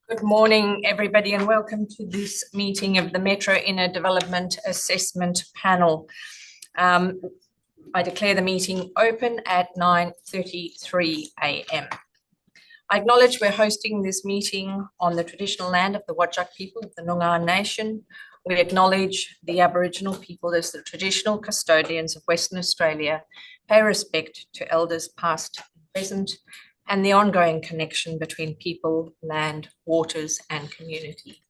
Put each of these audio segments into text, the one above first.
Good morning, everybody, and welcome to this meeting of the Metro Inner Development Assessment Panel. I declare the meeting open at 9:33 a.m. I acknowledge we're hosting this meeting on the traditional land of the Whadjuk people of the Noongar Nation. We acknowledge the Aboriginal people as the traditional custodians of Western Australia, pay respect to elders past and present, and the ongoing connection between people, land, waters, and community.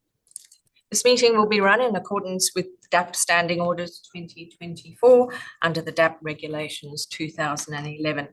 This meeting will be run in accordance with DAP Standing Orders 2024 under the DAP Regulations 2011.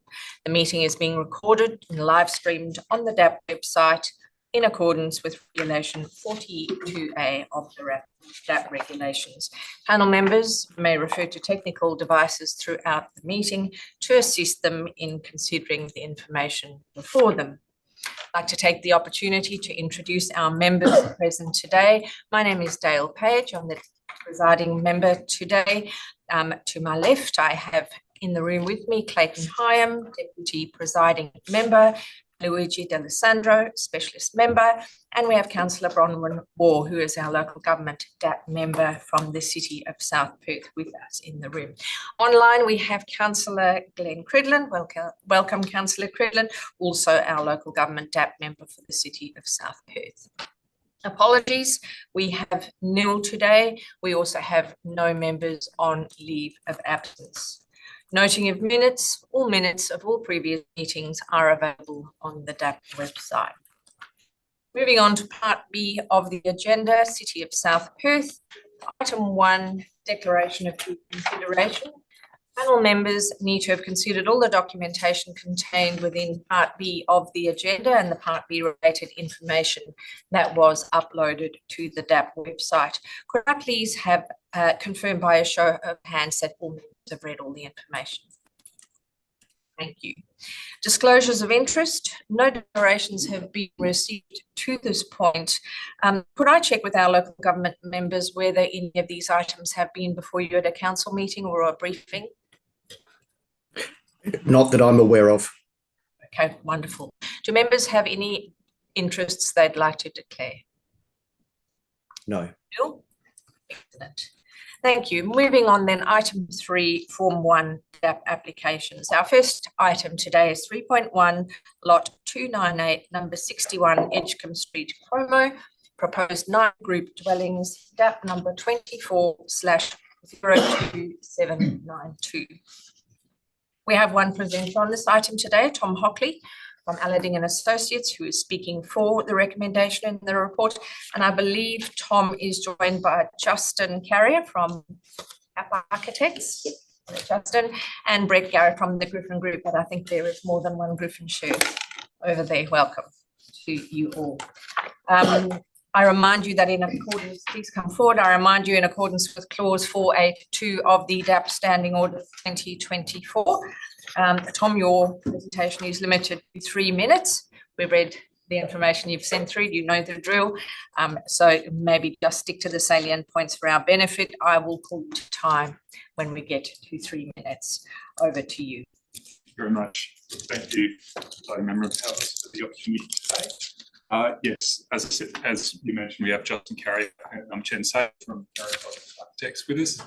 The meeting is being recorded and live streamed on the DAP website in accordance with Regulation 42A of the DAP regulations. Panel members may refer to technical devices throughout the meeting to assist them in considering the information before them. I'd like to take the opportunity to introduce our members present today. My name is Dale Page. I'm the presiding member today. To my left, I have in the room with me Clayton Hyam, Deputy Presiding Member, Luigi D'Alessandro, Specialist Member, and we have Councillor Bronwyn Waugh, who is our local government DAP member from the City of South Perth, with us in the room. Online, we have Councillor Glenn Cridlin. Welcome, Councillor Cridlin, also our local government DAP member for the City of South Perth. Apologies, we have nil today. We also have no members on leave of absence. Noting of minutes, all minutes of all previous meetings are available on the DAP website. Moving on to Part B of the agenda, City of South Perth. Item 1, Declaration of Consideration. Panel members need to have considered all the documentation contained within Part B of the agenda and the Part B related information that was uploaded to the DAP website. Could I please have confirmed by a show of hands that all members have read all the information? Thank you. Disclosures of interest. No declarations have been received to this point. Could I check with our local government members whether any of these items have been before you at a council meeting or a briefing? Not that I'm aware of. Okay, wonderful. Do members have any interests they'd like to declare? No. No? Excellent. Thank you. Moving on then, item 3, Form 1 DAP applications. Our first item today is 3.1, lot 298, number 61, Edgecombe Street, Como, proposed 9 group dwellings, DAP number 24/02792. We have one presenter on this item today, Tom Hockley from Aladdin and Associates, who is speaking for the recommendation in the report. And I believe Tom is joined by Justin Carrier from Architects, Justin, and Brett Garrett from the Griffin Group. But I think there is more than one Griffin shirt over there. Welcome to you all. I remind you that in accordance, please come forward. I remind you in accordance with clause 482 of the DAP Standing Order 2024. Tom, your presentation is limited to 3 minutes. We've read the information you've sent through. You know the drill. So maybe just stick to the salient points for our benefit. I will call to time when we get to 3 minutes. Over to you. Thank you very much. Thank you, Member of House, for the opportunity today. Yes, as I said, as you mentioned, we have Justin Carrier and Chen Say from Carrier Architects with us,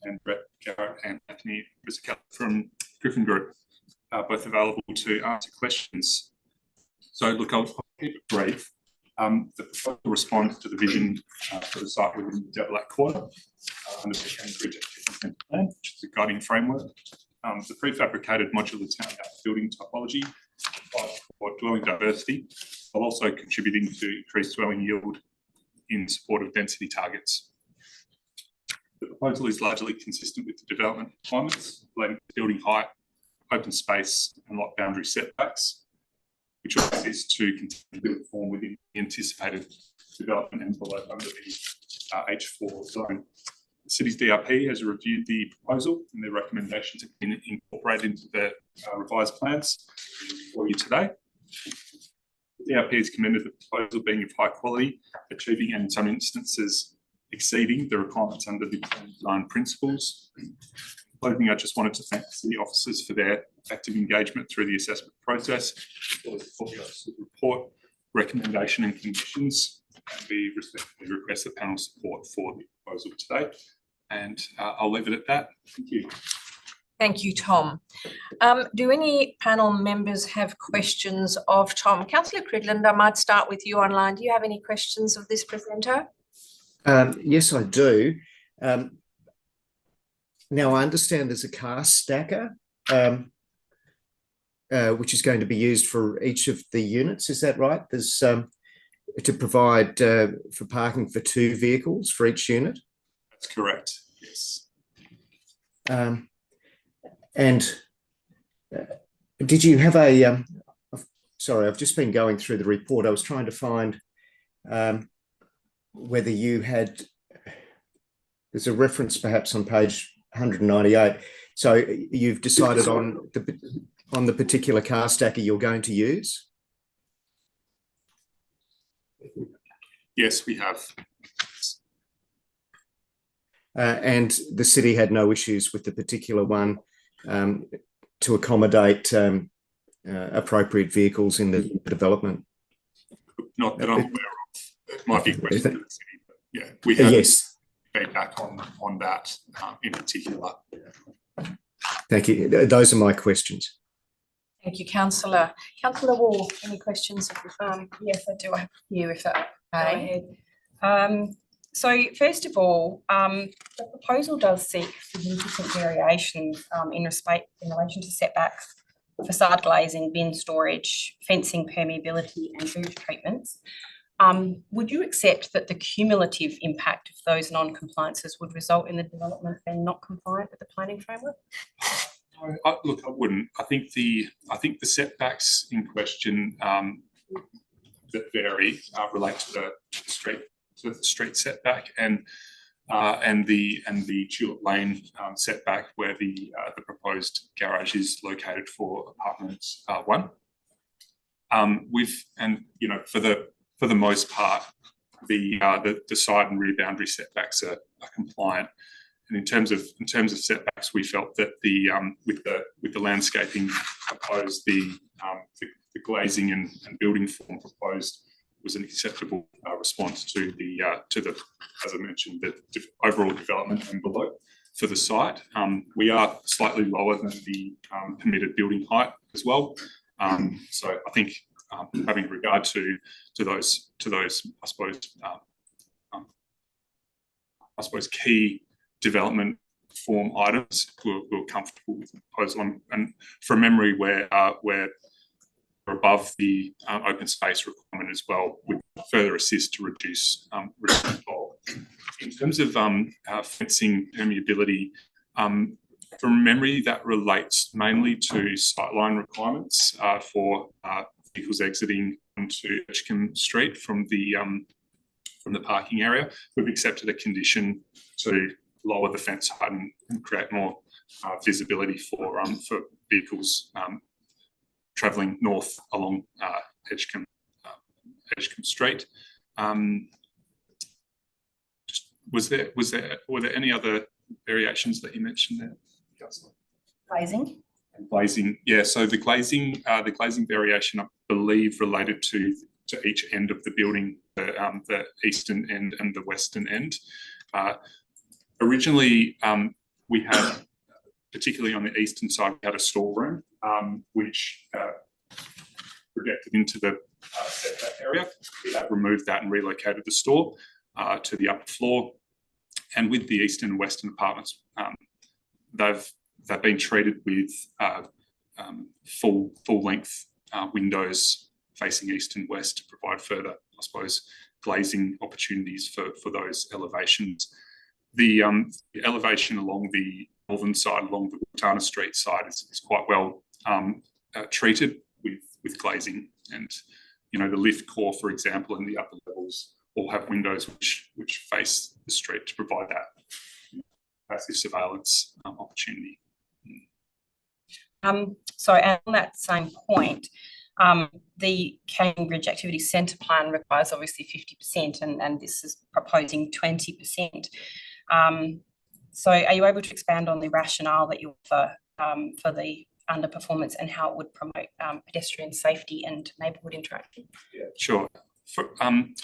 and Brett Garrett and Anthony Rizicella from Griffin Group, both available to answer questions. So look, I'll keep it brief. The proposal responds to the vision for the site within the Devil Quarter under the Cambridge Plan, which is a guiding framework. The prefabricated modular townhouse building typology for dwelling diversity, while also contributing to increased dwelling yield in support of density targets. The proposal is largely consistent with the development requirements relating to building height, open space and lot boundary setbacks, which will assist to continue to build form within the anticipated development envelope under the H4 zone. The City's DRP has reviewed the proposal and their recommendations have been incorporated into the revised plans for you today. The DRP has commended the proposal being of high quality, achieving and in some instances exceeding the requirements under the design principles. In closing, I just wanted to thank the City officers for their active engagement through the assessment process, as well as the officer's report, recommendation and conditions. And we respectfully request the panel support for the proposal today. And I'll leave it at that. Thank you. Thank you, Tom. Do any panel members have questions of Tom? Councillor Cridland, I might start with you online. Do you have any questions of this presenter? Yes, I do. Now, I understand there's a car stacker, which is going to be used for each of the units. Is that right? There's to provide for parking for 2 vehicles for each unit? That's correct, yes. And did you have a, sorry, I've just been going through the report. I was trying to find whether you had, there's a reference perhaps on page 198. So you've decided on the particular car stacker you're going to use? Yes, we have. And the city had no issues with the particular one to accommodate appropriate vehicles in the development? Not that I'm aware of. It might be a question to the city, but yeah, we have feedback on that in particular. Thank you. Those are my questions. Thank you, Councillor. Councillor Wall, any questions? Yes, I do. I have a few, if that's Okay. okay. So first of all, the proposal does seek significant variations in relation to setbacks, facade glazing, bin storage, fencing, permeability and roof treatments. Would you accept that the cumulative impact of those non-compliances would result in the development being not compliant with the planning framework? Look, I wouldn't. I think the setbacks in question that vary relate to the street setback and the Tulip Lane setback where the proposed garage is located for apartments 1. For the most part, the side and rear boundary setbacks are compliant. And in terms of setbacks, we felt that with the landscaping proposed, the glazing and building form proposed was an acceptable response to the as I mentioned, the overall development envelope for the site. We are slightly lower than the permitted building height as well. So I think having regard to those I suppose key development form items, we're comfortable with the proposal. And from memory, we're above the open space requirement as well, with further assist to reduce bulk. In terms of fencing permeability, from memory, that relates mainly to sightline requirements for vehicles exiting onto Edgecombe Street from the parking area. We've accepted a condition to lower the fence height and create more visibility for vehicles travelling north along Edgecombe Street. Were there any other variations that you mentioned there? Glazing? Glazing, yeah. So the glazing variation, I believe, related to each end of the building, the eastern end and the western end. Originally, we had, particularly on the eastern side, we had a storeroom which projected into the setback area. We have removed that and relocated the store to the upper floor. And with the eastern and western apartments, they've been treated with full length windows facing east and west to provide further, I suppose, glazing opportunities for those elevations. The elevation along the northern side, along the Wutana Street side, is quite well treated with glazing, and the lift core, for example, and the upper levels all have windows which face the street to provide that passive surveillance opportunity. So and on that same point, the Cambridge Activity Centre plan requires obviously 50%, and this is proposing 20%. So are you able to expand on the rationale that you offer for the underperformance and how it would promote pedestrian safety and neighbourhood interaction? Yeah, sure. From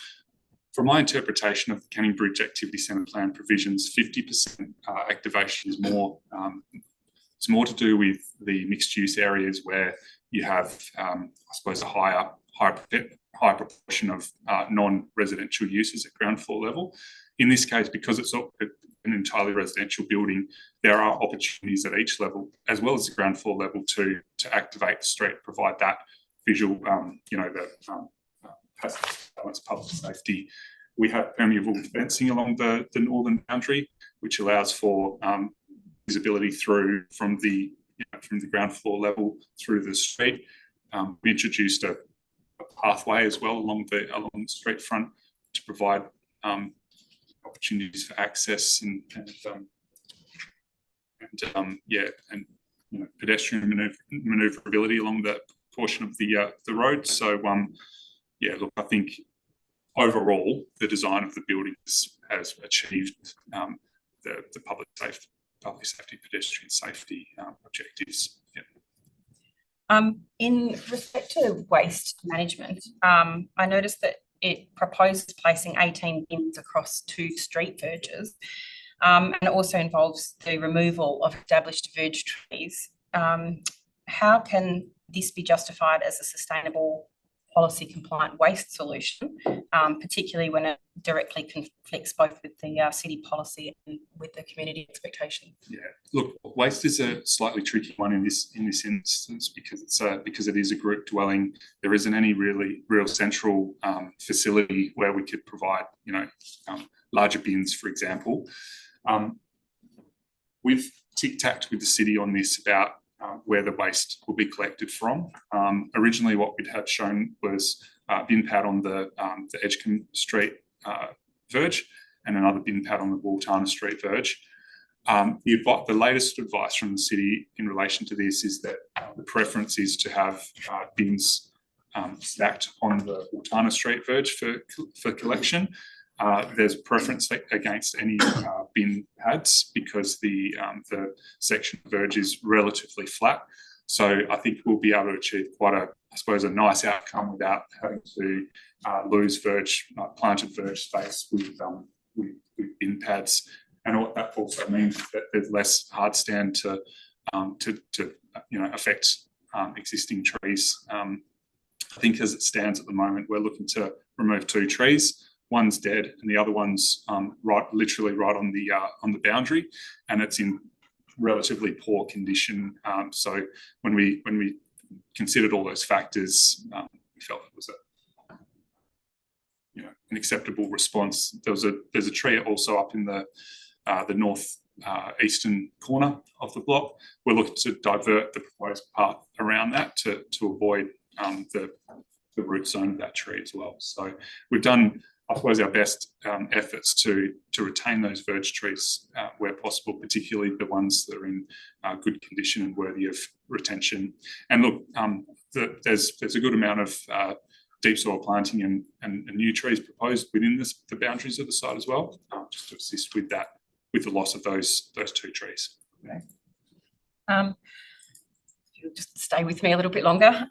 my interpretation of the Canning Bridge Activity Centre Plan provisions, 50% activation is more. It's more to do with the mixed-use areas where you have, I suppose, a higher proportion of non-residential uses at ground floor level. In this case, because it's an entirely residential building, there are opportunities at each level, as well as the ground floor level, to activate the street, provide that visual, balance, public safety. We have permeable fencing along the northern boundary, which allows for visibility through from the ground floor level through the street. We introduced a pathway as well along the street front to provide opportunities for access and pedestrian manoeuvrability along that portion of the road. So look, I think overall the design of the building has achieved the public safety, pedestrian safety objectives. Yeah. In respect to waste management, I noticed that it proposes placing 18 bins across 2 street verges, and it also involves the removal of established verge trees. How can this be justified as a sustainable policy compliant waste solution, particularly when it directly conflicts both with the city policy and with the community expectation? Yeah, look, waste is a slightly tricky one in this instance because it is a group dwelling. There isn't any real central facility where we could provide larger bins, for example. We've tic-tacked with the city on this about where the waste will be collected from. Originally, what we'd had shown was bin pad on the Edgecombe Street verge and another bin pad on the Waltana Street verge. The latest advice from the city in relation to this is that the preference is to have bins stacked on the Waltana Street verge for collection. There's a preference against any bin pads because the section verge is relatively flat. So I think we'll be able to achieve quite a nice outcome without having to lose planted verge space with bin pads. And what that also means is that there's less hard stand to affect existing trees. I think as it stands at the moment, we're looking to remove 2 trees. One's dead, and the other one's literally right on the boundary, and it's in relatively poor condition. So when we considered all those factors, we felt it was an acceptable response. There's a tree also up in the north eastern corner of the block. We're looking to divert the proposed path around that to avoid the root zone of that tree as well. So we've done, I suppose, our best efforts to retain those verge trees where possible, particularly the ones that are in good condition and worthy of retention. And look, there's a good amount of deep soil planting and new trees proposed within the boundaries of the site as well, just to assist with that, with the loss of those 2 trees. Okay. Just stay with me a little bit longer.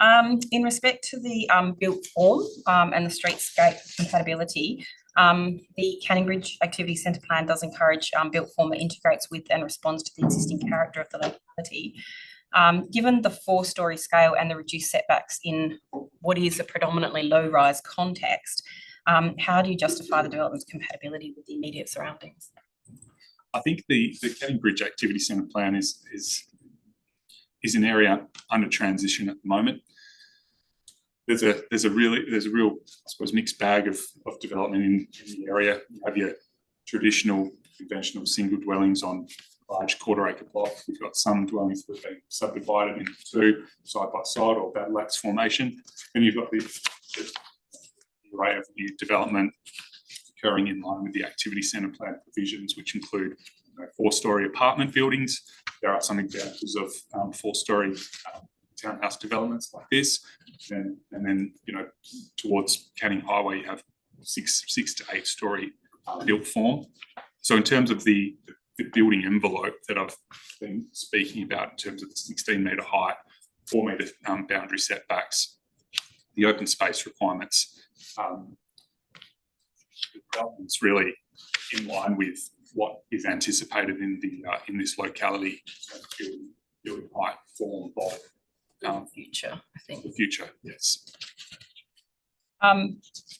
In respect to the built form and the streetscape compatibility, the Canning Bridge Activity Centre Plan does encourage built form that integrates with and responds to the existing character of the locality. Given the 4-storey scale and the reduced setbacks in what is a predominantly low-rise context, how do you justify the development's compatibility with the immediate surroundings? I think the Canning Bridge Activity Centre Plan is an area under transition at the moment. There's a real, I suppose, mixed bag of development in the area. You have your traditional, conventional single dwellings on large quarter-acre blocks. We've got some dwellings that have been subdivided into 2 side by side or battle axe formation. And you've got the array of new development occurring in line with the Activity Centre Plan provisions, which include 4-storey apartment buildings. There are some examples of 4-storey townhouse developments like this, and then towards Canning Highway you have 6 to 8-storey built form. So in terms of the building envelope that I've been speaking about, in terms of the 16-metre height, 4-metre boundary setbacks, the open space requirements, development's really in line with what is anticipated in the in this locality, building height, form of Future, I think. the future. Yes.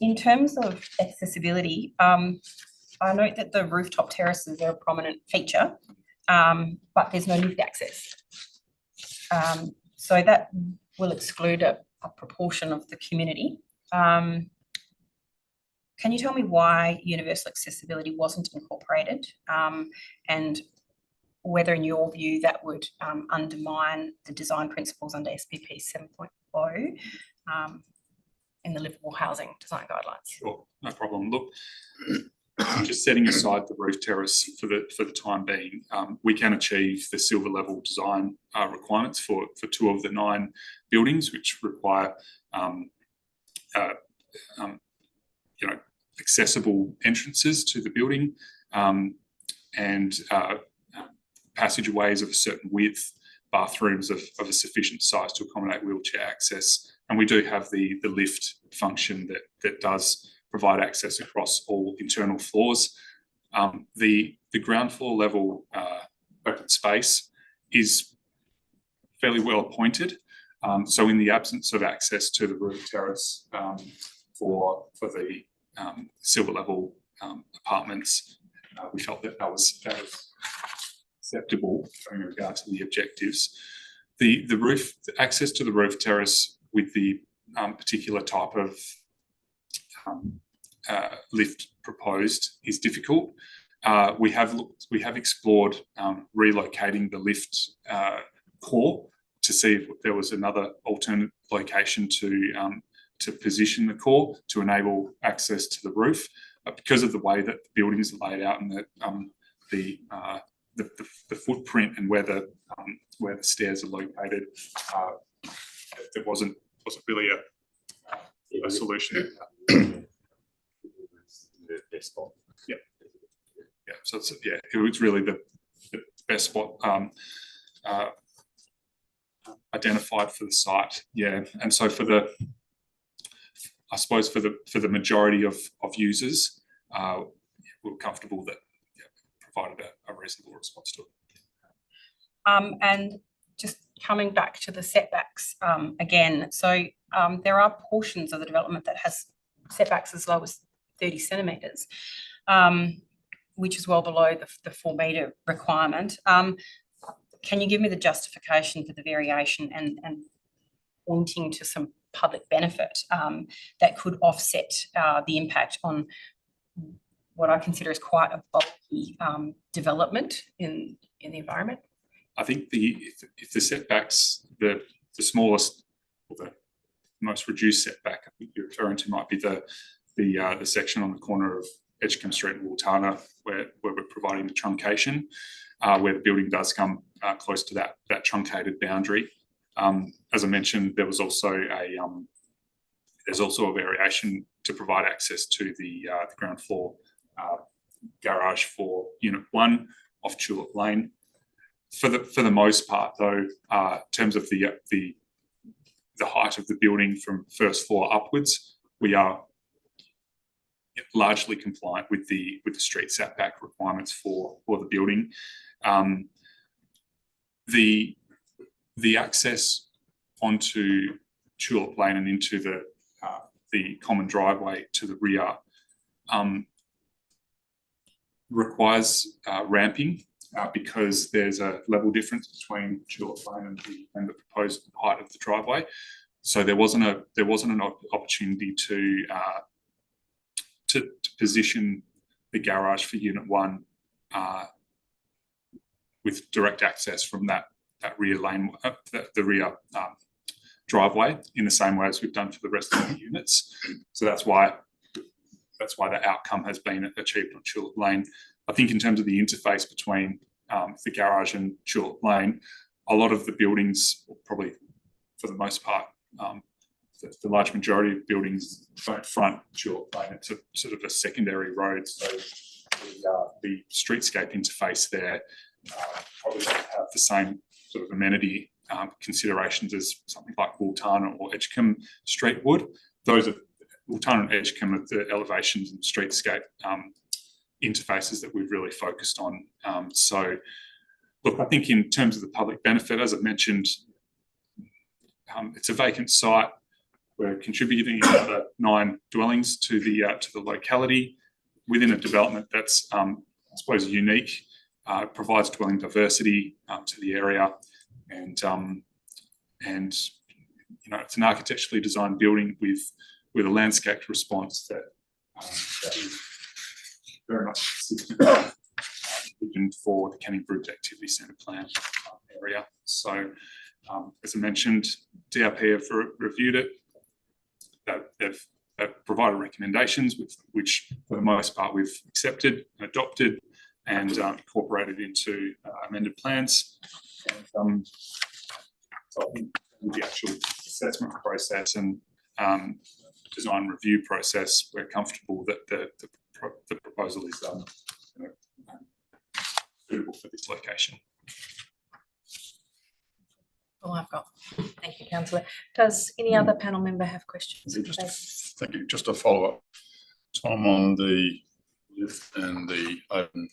In terms of accessibility, I note that the rooftop terraces are a prominent feature, but there's no lift access. So that will exclude a proportion of the community. Can you tell me why universal accessibility wasn't incorporated, and whether in your view that would undermine the design principles under SPP 7.0 in the livable housing design guidelines? Sure, no problem. Look, just setting aside the roof terrace for the time being, we can achieve the silver level design requirements for 2 of the 9 buildings, which require accessible entrances to the building, and passageways of a certain width, bathrooms of a sufficient size to accommodate wheelchair access. And we do have the lift function that does provide access across all internal floors. The ground floor level open space is fairly well appointed. So in the absence of access to the roof terrace for the silver level apartments, we felt that was acceptable in regard to the objectives. The access to the roof terrace with the particular type of lift proposed is difficult. We have explored relocating the lift core to see if there was another alternate location to position the core to enable access to the roof. Because of the way that the buildings are laid out and that the footprint and where the stairs are located, there wasn't really a solution. Yeah. So it was really the best spot identified for the site. Yeah, and so I suppose for the majority of users, we're comfortable that provided a reasonable response to it. And just coming back to the setbacks again, so there are portions of the development that has setbacks as low as 30 centimetres, which is well below the 4 metre requirement. Can you give me the justification for the variation and pointing to some public benefit that could offset the impact on what I consider as quite a bulky development in the environment? I think if the setbacks, the smallest or the most reduced setback I think you're referring to might be the section on the corner of Edgecombe Street and Waltana where we're providing the truncation, where the building does come close to that truncated boundary. As I mentioned, there's also a variation to provide access to the ground floor garage for Unit 1 off Tulip Lane. For the most part, though, in terms of the height of the building from first floor upwards, we are largely compliant with the street setback requirements for the building. The access onto Tulip Lane and into the common driveway to the rear requires ramping because there's a level difference between Tulip Lane and the proposed height of the driveway. So there wasn't an opportunity to position the garage for Unit 1 with direct access from that rear lane, the rear driveway, in the same way as we've done for the rest of the units. So that's why the outcome has been achieved on Tulip Lane. I think in terms of the interface between the garage and Tulip Lane, a lot of the buildings, probably for the most part, the large majority of buildings don't front Tulip Lane. It's a sort of a secondary road, so the streetscape interface there probably don't have the same sort of amenity considerations as something like Waltana or Edgecombe Street would. Those are Ultana and Edgecombe are the elevations and streetscape interfaces that we've really focused on. So, look, I think in terms of the public benefit, as I mentioned, it's a vacant site. We're contributing another 9 dwellings to the locality within a development that's, I suppose, unique. Provides dwelling diversity to the area, and you know, it's an architecturally designed building with a landscaped response that is very much consistent with for the Canning Bridge Activity Centre plan area. So, as I mentioned, DRP have reviewed it. They've provided recommendations, which for the most part we've accepted, adopted, and incorporated into amended plans. And, so I think with the actual assessment process and design review process, we're comfortable that the proposal is suitable for this location. All I've got. Thank you, Councillor. Does any other panel member have questions? Thank you. Just a follow up, Tom, on the lift and the open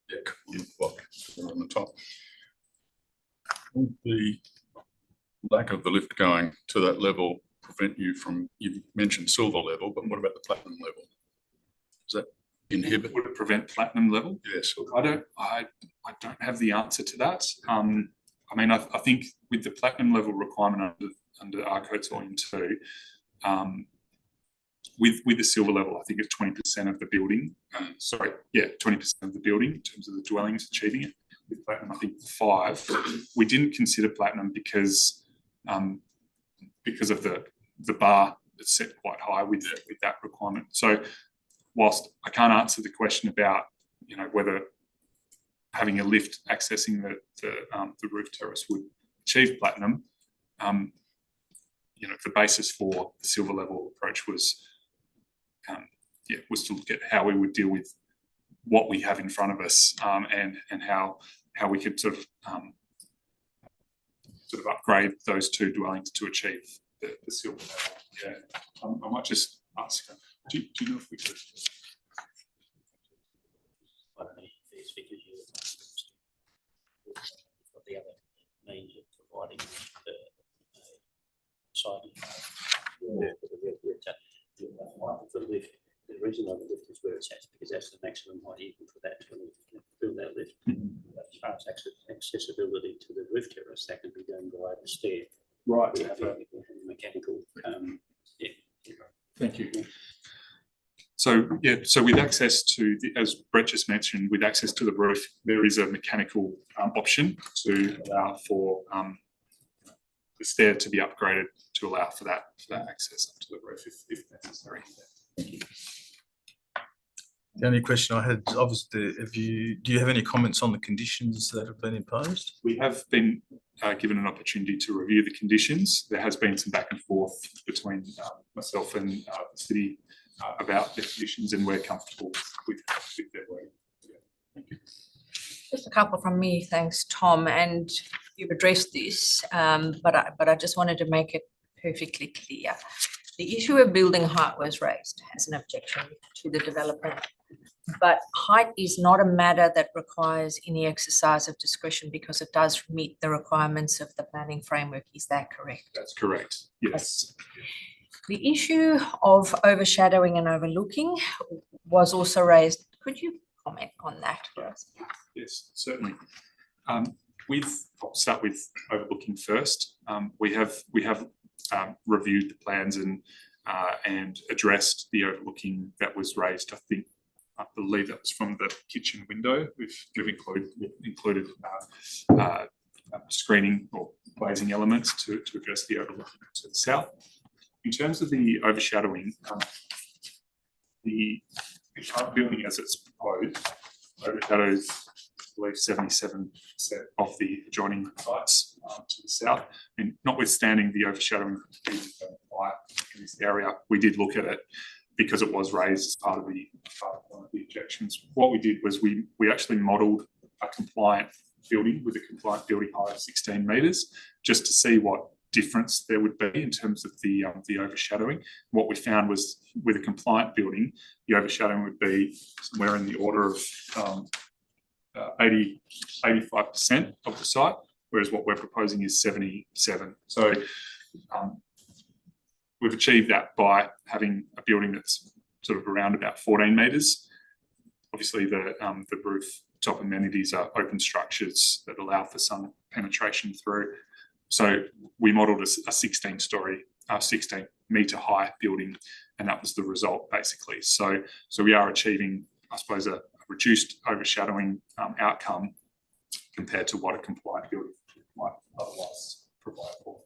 deck block on the top. Would the lack of the lift going to that level prevent you from, you mentioned silver level, but what about the platinum level? Does that inhibit? Would it prevent platinum level? Yes. I don't have the answer to that. I mean, I think with the platinum level requirement under our codes volume 2, with the silver level, I think it's 20% of the building. 20% of the building in terms of the dwellings achieving it. With platinum, I think 5. We didn't consider platinum because of the bar that's set quite high with that requirement. So, whilst I can't answer the question about, you know, whether having a lift accessing the roof terrace would achieve platinum, you know, the basis for the silver level approach was to look at how we would deal with what we have in front of us, and how we could sort of upgrade those 2 dwellings to achieve the silver level. Yeah, I might just ask. Do you know if we could? The other means of providing the siding for the lift. The reason why the lift is where it's at is because that's the maximum height you can put that to build that lift. As far as accessibility to the roof terrace, that can be done by the stair. Right. We have a mechanical. Thank you. So with access to as Brett just mentioned, with access to the roof, there is a mechanical option to allow for the stair to be upgraded to allow for that access up to the roof if necessary. Thank you. The only question I had is obviously, do you have any comments on the conditions that have been imposed? We have been given an opportunity to review the conditions. There has been some back and forth between myself and the city about the conditions, and we're comfortable with their work. Yeah. Thank you. Just a couple from me, thanks, Tom. And you've addressed this, but I just wanted to make it perfectly clear. The issue of building height was raised as an objection to the development, but height is not a matter that requires any exercise of discretion because it does meet the requirements of the planning framework. Is that correct? That's correct. Yes. The issue of overshadowing and overlooking was also raised. Could you comment on that for us? Yes, certainly. I'll start with overlooking first. We have reviewed the plans and addressed the overlooking that was raised. I believe that was from the kitchen window. We've included screening or glazing elements to address the overlooking to the south. In terms of the overshadowing, the current building as it's proposed overshadows, I believe, 77% of the adjoining sites to the south. And notwithstanding the overshadowing in this area, we did look at it because it was raised as part of one of the objections. What we did was we actually modelled a compliant building with a compliant building height of 16 metres, just to see what difference there would be in terms of the overshadowing. What we found was with a compliant building, the overshadowing would be somewhere in the order of 85% of the site, whereas what we're proposing is 77. So we've achieved that by having a building that's sort of around about 14 metres. Obviously, the rooftop amenities are open structures that allow for some penetration through. So we modelled a 16-storey, 16-metre high building, and that was the result basically. So we are achieving, I suppose, a reduced overshadowing outcome compared to what a compliant building might otherwise provide for.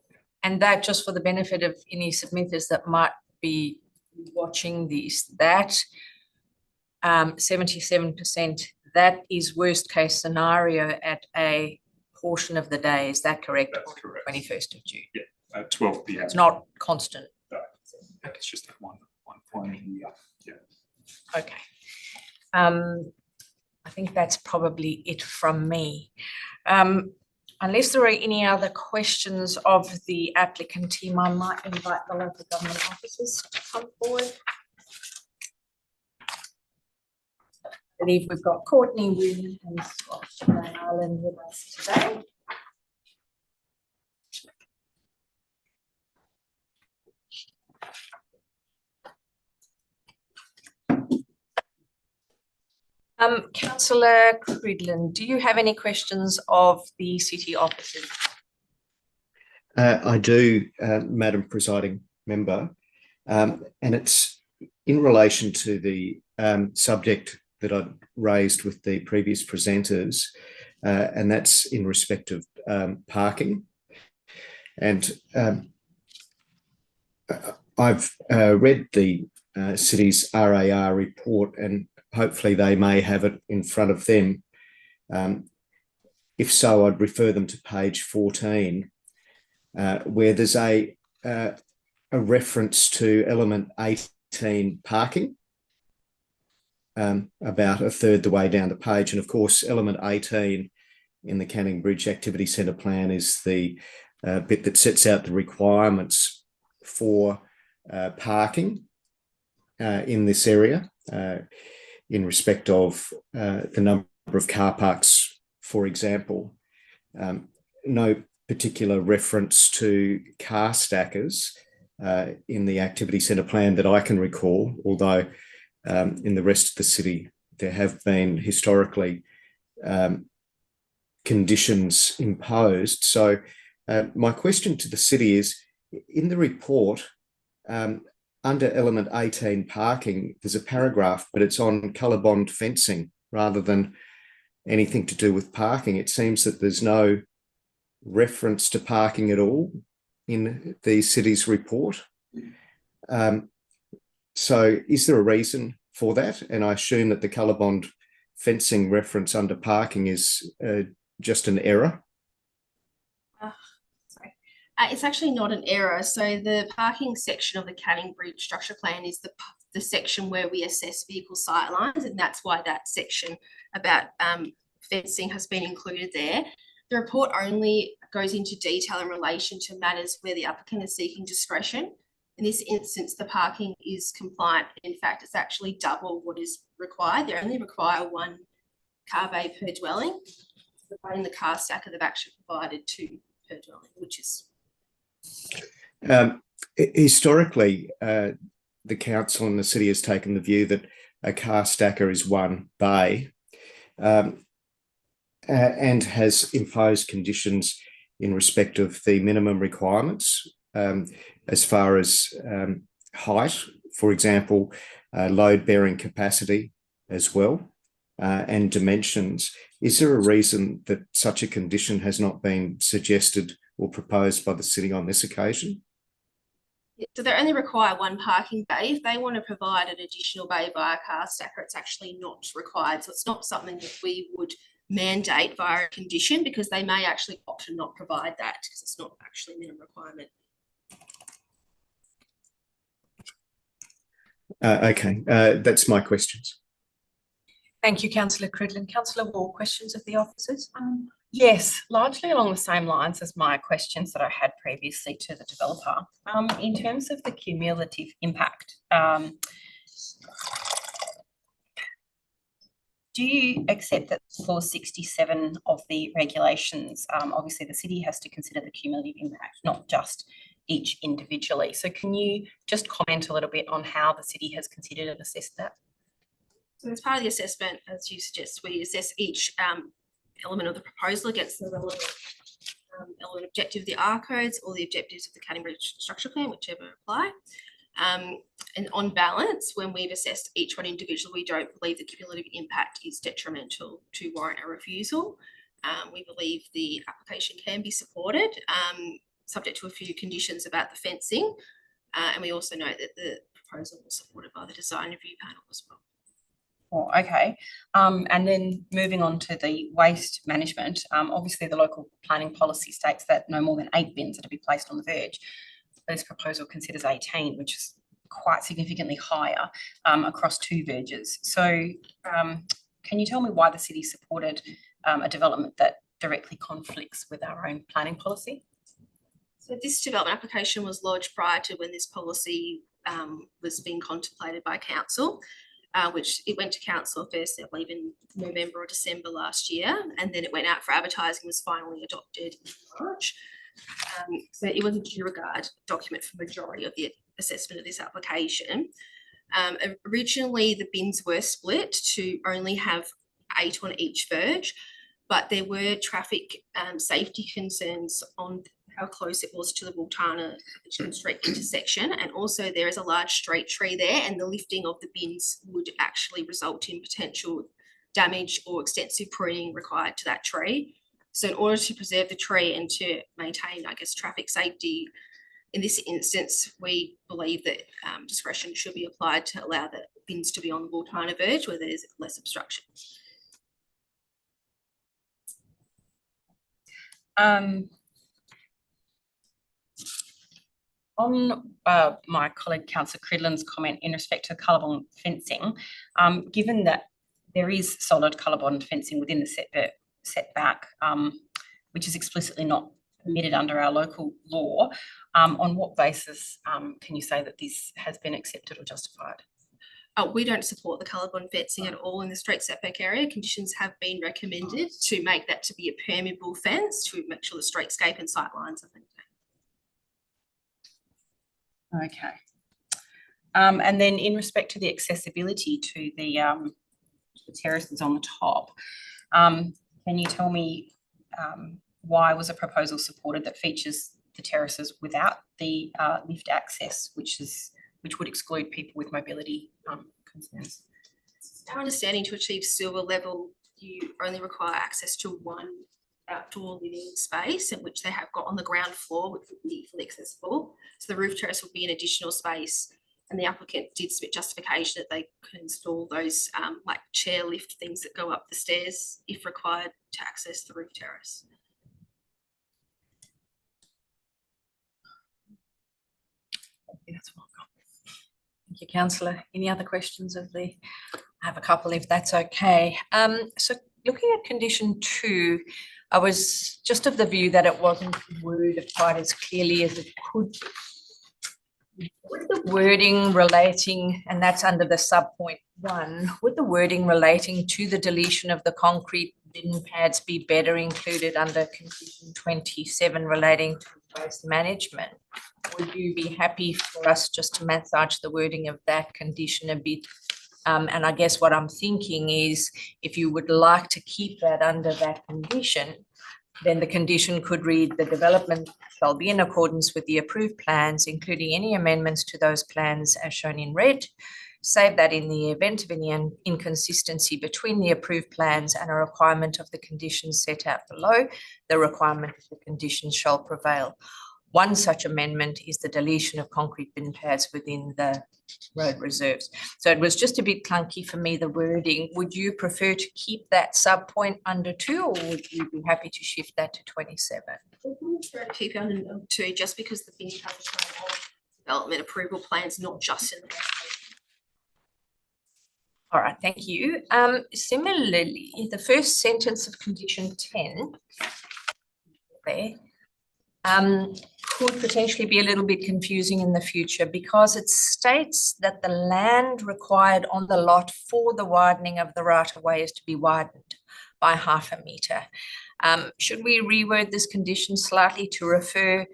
And that, just for the benefit of any submitters that might be watching these, that 77%, that is worst case scenario at a portion of the day. Is that correct? That's correct. 21st of June. Yeah, at 12 p.m. It's not constant. No, it's just at one point in the year. Yeah. Okay. I think that's probably it from me. Unless there are any other questions of the applicant team, I might invite the local government officers to come forward. I believe we've got Courtney, William and Scott Van Allen with us today. Councillor Cridland, do you have any questions of the city officers? I do, Madam Presiding Member, and it's in relation to the subject that I raised with the previous presenters, and that's in respect of parking. And I've read the city's RAR report, and hopefully they may have it in front of them. If so, I'd refer them to page 14, where there's a reference to element 18 parking, about a third the way down the page. And of course, element 18 in the Canning Bridge Activity Centre plan is the bit that sets out the requirements for parking in this area, in respect of the number of car parks, for example. No particular reference to car stackers in the activity centre plan that I can recall, although in the rest of the city there have been historically conditions imposed. So my question to the city is, in the report, under element 18 parking, there's a paragraph, but it's on colour-bond fencing rather than anything to do with parking. It seems that there's no reference to parking at all in the city's report. So is there a reason for that? And I assume that the colour-bond fencing reference under parking is just an error. It's actually not an error. So the parking section of the Canning Bridge structure plan is the section where we assess vehicle sightlines, and that's why that section about fencing has been included there. The report only goes into detail in relation to matters where the applicant is seeking discretion. In this instance, the parking is compliant. In fact, it's actually double what is required. They only require one car bay per dwelling. Providing the car stacker, they've actually provided two per dwelling, which is... Historically, the council and the city has taken the view that a car stacker is one bay, and has imposed conditions in respect of the minimum requirements, as far as height, for example, load-bearing capacity as well, and dimensions. Is there a reason that such a condition has not been suggested or proposed by the city on this occasion? So they only require one parking bay. If they want to provide an additional bay via car stacker, it's actually not required. So it's not something that we would mandate via a condition, because they may actually opt to not provide that because it's not actually a minimum requirement. Okay, that's my questions. Thank you, Councillor Cridland. Councillor Wall, questions of the officers? Yes, largely along the same lines as my questions that I had previously to the developer. In terms of the cumulative impact, do you accept that clause 67 of the regulations, obviously the city has to consider the cumulative impact, not just each individually. So can you just comment a little bit on how the city has considered and assessed that? So as part of the assessment, as you suggest, we assess each element of the proposal against the relevant element objective of the R codes or the objectives of the Canning Bridge structure plan, whichever apply. And on balance, when we've assessed each one individually, we don't believe the cumulative impact is detrimental to warrant a refusal. We believe the application can be supported, subject to a few conditions about the fencing. And we also note that the proposal was supported by the design review panel as well. Oh, okay. And then moving on to the waste management, obviously the local planning policy states that no more than 8 bins are to be placed on the verge. This proposal considers 18, which is quite significantly higher across 2 verges. So can you tell me why the city supported a development that directly conflicts with our own planning policy? So this development application was lodged prior to when this policy was being contemplated by council. Which it went to council first, I believe, in November or December last year, and then it went out for advertising, was finally adopted in March. So it was a due regard document for majority of the assessment of this application. Originally, the bins were split to only have 8 on each verge, but there were traffic safety concerns on how close it was to the Wultana Street intersection. And also there is a large straight tree there, and the lifting of the bins would actually result in potential damage or extensive pruning required to that tree. So in order to preserve the tree and to maintain, I guess, traffic safety, in this instance, we believe that discretion should be applied to allow the bins to be on the Wultana verge where there's less obstruction. On my colleague Councillor Cridland's comment in respect to colour-bond fencing, given that there is solid colour-bond fencing within the setback, which is explicitly not permitted under our local law, on what basis can you say that this has been accepted or justified? We don't support the colour-bond fencing at all in the street setback area. Conditions have been recommended to make that to be a permeable fence to make sure the streetscape and sightlines are maintained. Okay. And then in respect to the accessibility to the terraces on the top, can you tell me why was a proposal supported that features the terraces without the lift access, which would exclude people with mobility concerns? It's our understanding to achieve silver level, you only require access to one outdoor living space, in which they have got on the ground floor, which would be fully accessible. So the roof terrace would be an additional space, and the applicant did submit justification that they could install those like chair lift things that go up the stairs if required to access the roof terrace. That's what I've got. Thank you, Councillor. Any other questions of the? I have a couple, if that's okay. So looking at condition 2, I was just of the view that it wasn't worded quite as clearly as it could. With the wording relating, and that's under the sub-point 1, would the wording relating to the deletion of the concrete bin pads be better included under condition 27 relating to waste management? Would you be happy for us just to massage the wording of that condition a bit? And I guess what I'm thinking is, if you would like to keep that under that condition, then the condition could read, the development shall be in accordance with the approved plans, including any amendments to those plans as shown in red, save that in the event of any inconsistency between the approved plans and a requirement of the conditions set out below, the requirement of the conditions shall prevail. One such amendment is the deletion of concrete bin pads within the road reserves. So it was just a bit clunky for me, the wording. Would you prefer to keep that sub-point under 2, or would you be happy to shift that to 27? Keep it under 2, just because the bin pads are development approval plans, not just in the All right, thank you. Similarly, the first sentence of condition 10 there could potentially be a little bit confusing in the future because it states that the land required on the lot for the widening of the right-of-way is to be widened by 0.5 metre. Should we reword this condition slightly to refer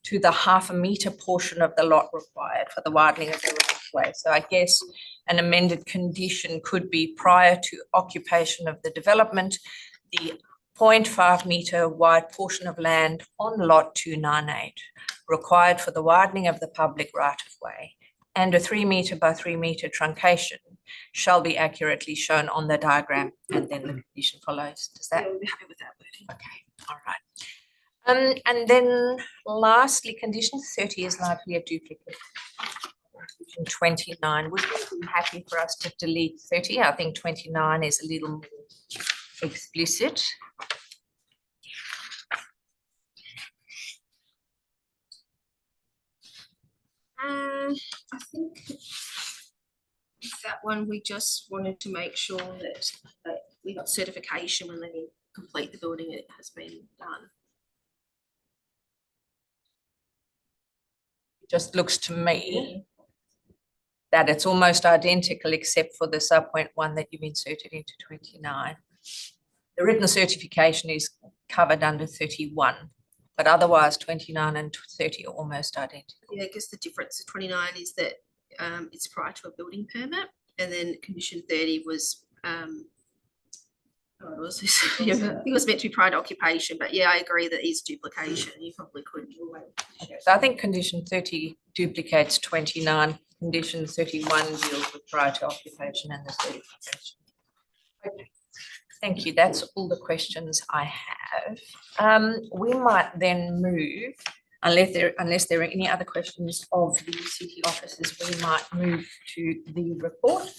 to the 0.5 metre portion of the lot required for the widening of the right-of-way? So I guess an amended condition could be prior to occupation of the development, the 0.5 metre wide portion of land on lot 298 required for the widening of the public right-of-way and a 3 metre by 3 metre truncation shall be accurately shown on the diagram, and then the condition follows. Does that? Yeah, we'll be happy with that wording. Okay, all right. And then lastly, condition 30 is likely a duplicate. Condition 29, would you be happy for us to delete 30? I think 29 is a little more explicit. I think that one, we just wanted to make sure that we got certification when they complete the building, it has been done. It just looks to me that it's almost identical except for the subpoint 1 that you've inserted into 29. The written certification is covered under 31, but otherwise 29 and 30 are almost identical. Yeah, I guess the difference of 29 is that it's prior to a building permit, and then condition 30 was what was this? I think it was meant to be prior to occupation, but yeah, I agree that is duplication. You probably couldn't. So I think condition 30 duplicates 29. Condition 31 deals with prior to occupation and the certification. Okay. Thank you. That's all the questions I have. We might then move, unless there are any other questions of the city officers, we might move to the report.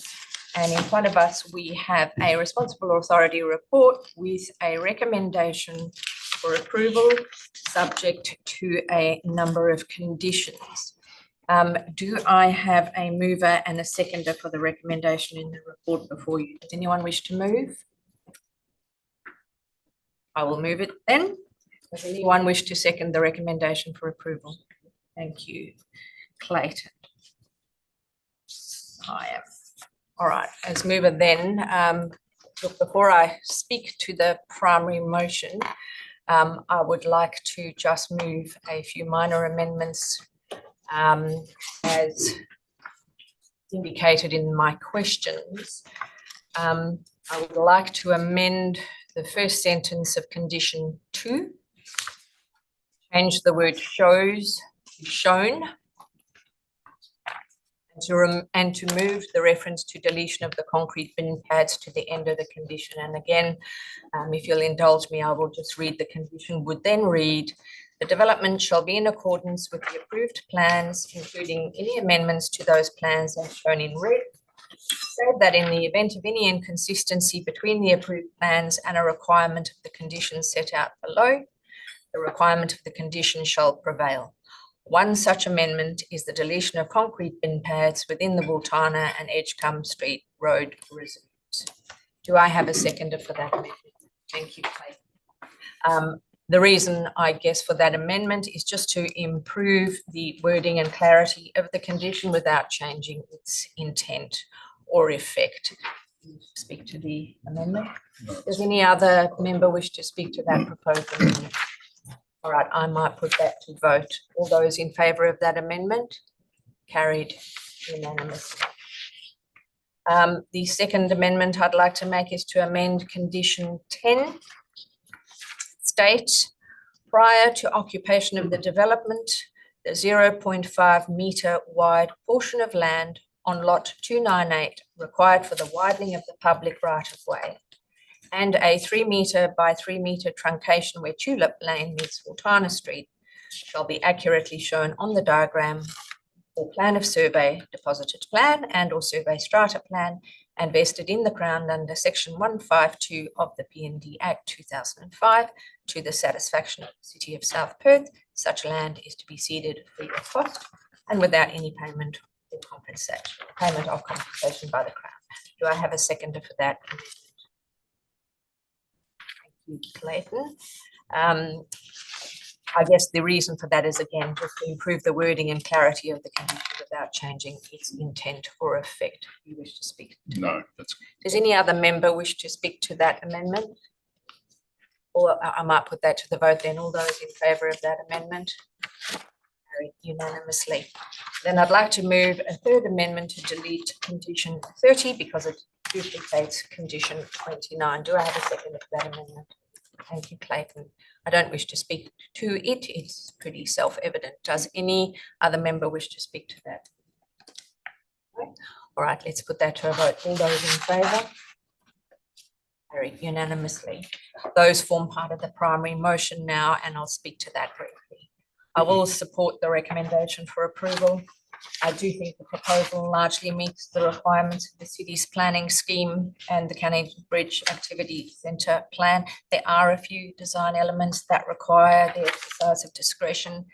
And in front of us, we have a responsible authority report with a recommendation for approval subject to a number of conditions. Do I have a mover and a seconder for the recommendation in the report before you? Does anyone wish to move? I will move it then. Does anyone wish to second the recommendation for approval? Thank you. Clayton. I am. All right, as mover then, look, before I speak to the primary motion, I would like to just move a few minor amendments as indicated in my questions. I would like to amend the first sentence of condition 2, change the word shows to shown, and to move the reference to deletion of the concrete bin pads to the end of the condition. And again, if you'll indulge me, I will just read the condition. Would then read, the development shall be in accordance with the approved plans, including any amendments to those plans as shown in red, so that in the event of any inconsistency between the approved plans and a requirement of the conditions set out below, the requirement of the condition shall prevail. One such amendment is the deletion of concrete bin pads within the Wultana and Edgecumbe Street Road reserves. Do I have a seconder for that amendment? Thank you, Clay. The reason, I guess, for that amendment is just to improve the wording and clarity of the condition without changing its intent or effect. Speak to the amendment. Does any other member wish to speak to that proposed amendment? All right, I might put that to vote. All those in favour of that amendment? Carried unanimously. The second amendment I'd like to make is to amend condition 10. State, prior to occupation of the development, the 0.5 metre wide portion of land on lot 298 required for the widening of the public right-of-way and a 3 metre by 3 metre truncation where Tulip Lane meets Wultana Street shall be accurately shown on the diagram or plan of survey, deposited plan and or survey strata plan, and vested in the Crown under section 152 of the P&D Act 2005 to the satisfaction of the City of South Perth. Such land is to be ceded free of cost and without any payment or compensation by the Crown. Do I have a seconder for that? Thank you, Clayton. I guess the reason for that is, again, just to improve the wording and clarity of the condition without changing its intent or effect. You wish to speak? No, that's. Does any other member wish to speak to that amendment? Or I might put that to the vote then. All those in favour of that amendment? Carried unanimously. Then I'd like to move a third amendment to delete condition 30 because it duplicates condition 29. Do I have a second for that amendment? Thank you, Clayton. I don't wish to speak to it. It's pretty self-evident. Does any other member wish to speak to that? All right, let's put that to a vote. All those in favour? Carried unanimously. Those form part of the primary motion now, and I'll speak to that briefly. I will support the recommendation for approval. I do think the proposal largely meets the requirements of the city's planning scheme and the Canning Bridge Activity Centre plan. There are a few design elements that require the exercise of discretion,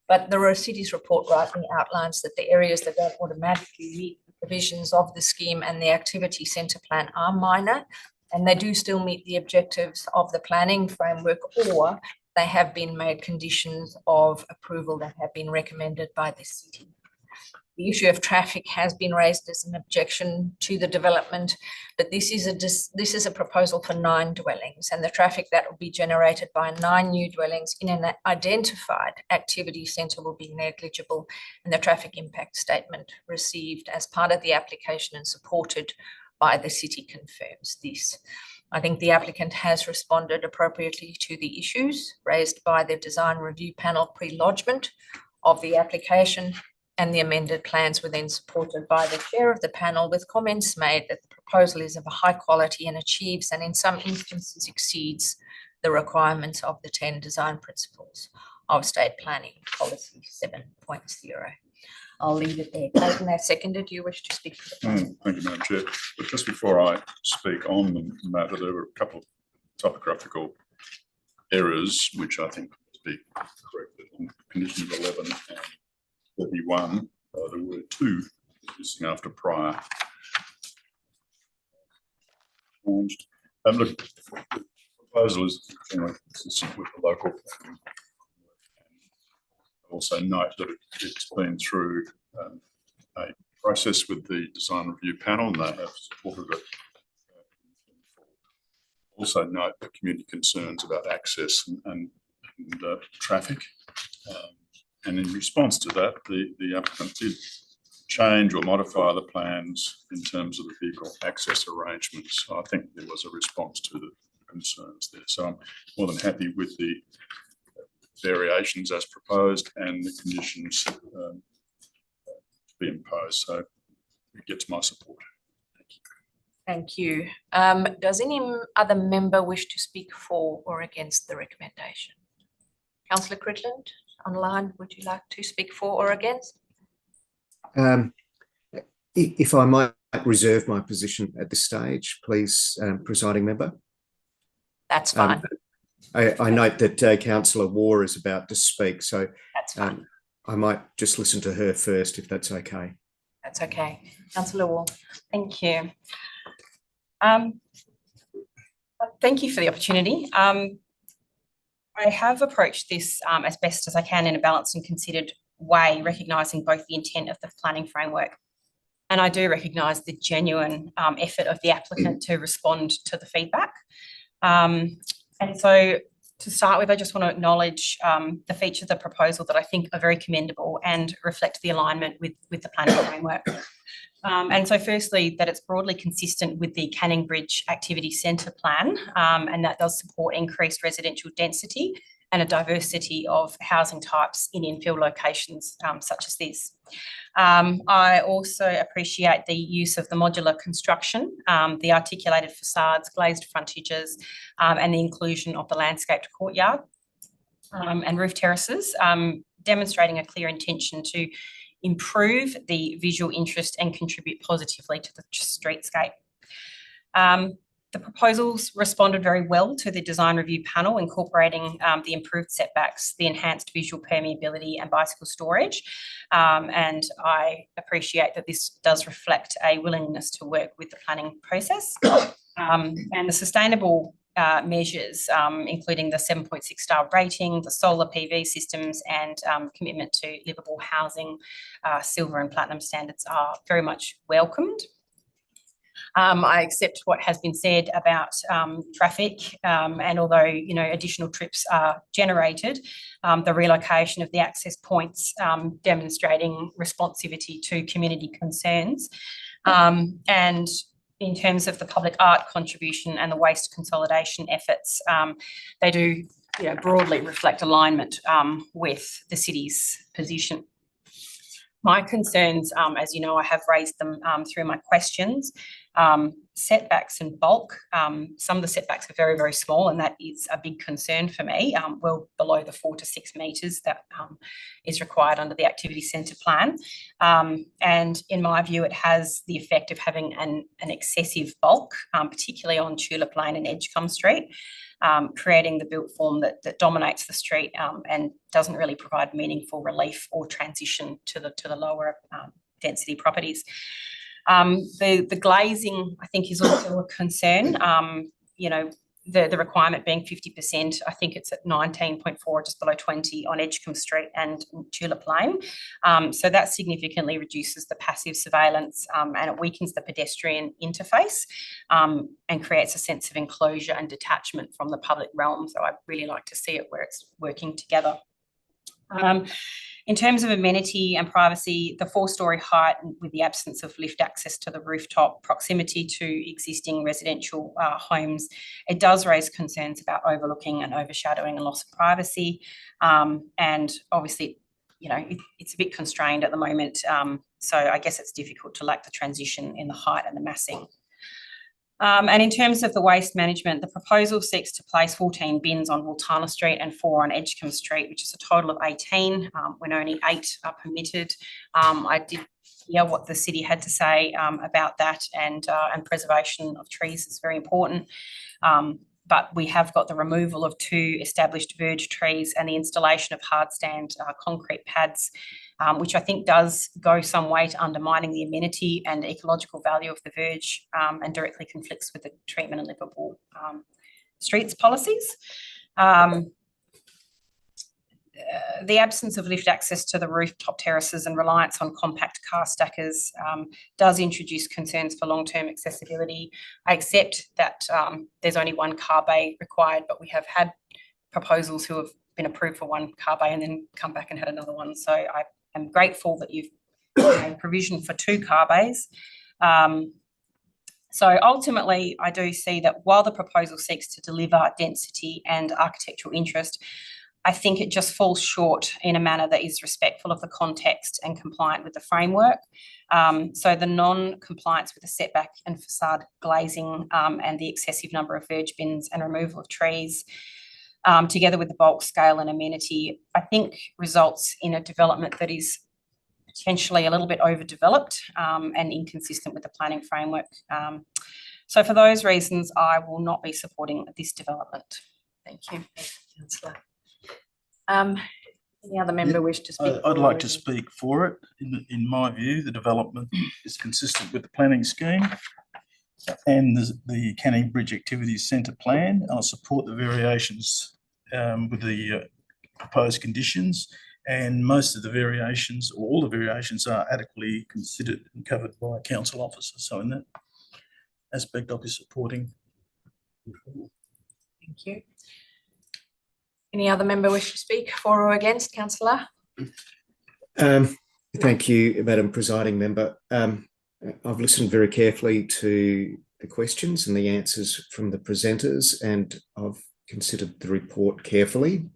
but the city's report rightly outlines that the areas that don't automatically meet the provisions of the scheme and the activity centre plan are minor, and they do still meet the objectives of the planning framework, or they have been made conditions of approval that have been recommended by the city. The issue of traffic has been raised as an objection to the development, but this is a proposal for 9 dwellings, and the traffic that will be generated by 9 new dwellings in an identified activity centre will be negligible, and the traffic impact statement received as part of the application and supported by the city confirms this. I think the applicant has responded appropriately to the issues raised by the design review panel pre-lodgement of the application, and the amended plans were then supported by the chair of the panel with comments made that the proposal is of a high quality and achieves, and in some instances exceeds, the requirements of the 10 design principles of state planning policy 7.0. I'll leave it there. Clayton, as seconded, do you wish to speak to the plan? Thank you, Madam Chair. But just before I speak on the matter, there were a couple of topographical errors which I think must be corrected. On conditions 11 and 31, there were 2 missing after prior. Look, the proposal is generally consistent with the local planning. Also note that it's been through a process with the design review panel, and they have supported it. Also note the community concerns about access and traffic. And in response to that, the applicant did change or modify the plans in terms of the vehicle access arrangements. So I think there was a response to the concerns there. So I'm more than happy with the variations as proposed and the conditions to be imposed. So it gets my support. Thank you. Does any other member wish to speak for or against the recommendation? Councillor Cridland, online, would you like to speak for or against? If I might reserve my position at this stage, please, presiding member. That's fine. I note that Councillor Waugh is about to speak, so That's fine. I might just listen to her first, if that's okay. That's okay. Councillor Waugh. Thank you. Thank you for the opportunity. I have approached this as best as I can in a balanced and considered way, recognising both the intent of the planning framework, and I do recognise the genuine effort of the applicant to respond to the feedback. And so to start with, I just want to acknowledge the features of the proposal that I think are very commendable and reflect the alignment with the planning framework. And so firstly, that it's broadly consistent with the Canning Bridge Activity Centre plan, and that does support increased residential density and a diversity of housing types in infill locations such as this. I also appreciate the use of the modular construction, the articulated facades, glazed frontages, and the inclusion of the landscaped courtyard and roof terraces, demonstrating a clear intention to improve the visual interest and contribute positively to the streetscape. The The proposals responded very well to the design review panel, incorporating the improved setbacks, the enhanced visual permeability and bicycle storage. And I appreciate that this does reflect a willingness to work with the planning process. And the sustainable measures, including the 7.6 star rating, the solar PV systems, and commitment to livable housing, silver and platinum standards are very much welcomed. I accept what has been said about traffic, and although additional trips are generated, the relocation of the access points demonstrating responsivity to community concerns, and in terms of the public art contribution and the waste consolidation efforts, they do broadly reflect alignment with the city's position. My concerns, as you know, I have raised them through my questions. Setbacks and bulk. Some of the setbacks are very, very small, and that is a big concern for me, well below the 4 to 6 metres that is required under the activity centre plan. And in my view, it has the effect of having an excessive bulk, particularly on Tulip Lane and Edgecombe Street, creating the built form that dominates the street and doesn't really provide meaningful relief or transition to the lower density properties. The glazing, I think, is also a concern. The requirement being 50%, I think it's at 19.4, just below 20 on Edgecombe Street and Tulip Lane. So that significantly reduces the passive surveillance and it weakens the pedestrian interface and creates a sense of enclosure and detachment from the public realm. So I'd really like to see it where it's working together. In terms of amenity and privacy, the 4-storey height with the absence of lift access to the rooftop, proximity to existing residential homes, it does raise concerns about overlooking and overshadowing and loss of privacy. And obviously, it's a bit constrained at the moment. So I guess it's difficult to lack the transition in the height and the massing. And in terms of the waste management, the proposal seeks to place 14 bins on Wultana Street and 4 on Edgecombe Street, which is a total of 18 when only 8 are permitted. I did hear what the city had to say about that, and preservation of trees is very important. But we have got the removal of 2 established verge trees and the installation of hardstand concrete pads, which I think does go some way to undermining the amenity and ecological value of the verge and directly conflicts with the treatment and livable streets policies. The absence of lift access to the rooftop terraces and reliance on compact car stackers does introduce concerns for long-term accessibility. I accept that there's only 1 car bay required, but we have had proposals who have been approved for 1 car bay and then come back and had another one. So I am grateful that you've made provision for 2 car bays. So ultimately, I do see that while the proposal seeks to deliver density and architectural interest, I think it just falls short in a manner that is respectful of the context and compliant with the framework. So the non-compliance with the setback and facade glazing and the excessive number of verge bins and removal of trees, together with the bulk scale and amenity, I think results in a development that is potentially a little bit overdeveloped and inconsistent with the planning framework. So for those reasons, I will not be supporting this development. Thank you, Councillor. Any other member wish to speak? I'd like to speak for it. In my view, the development is consistent with the planning scheme and the Canning Bridge Activities Centre plan. I'll support the variations with the proposed conditions, and most of the variations, or all the variations, are adequately considered and covered by council officers. So in that aspect, I'll be supporting. Thank you. Any other member wish to speak for or against, Councillor? Thank you, Madam Presiding Member. I've listened very carefully to the questions and the answers from the presenters, and I've considered the report carefully.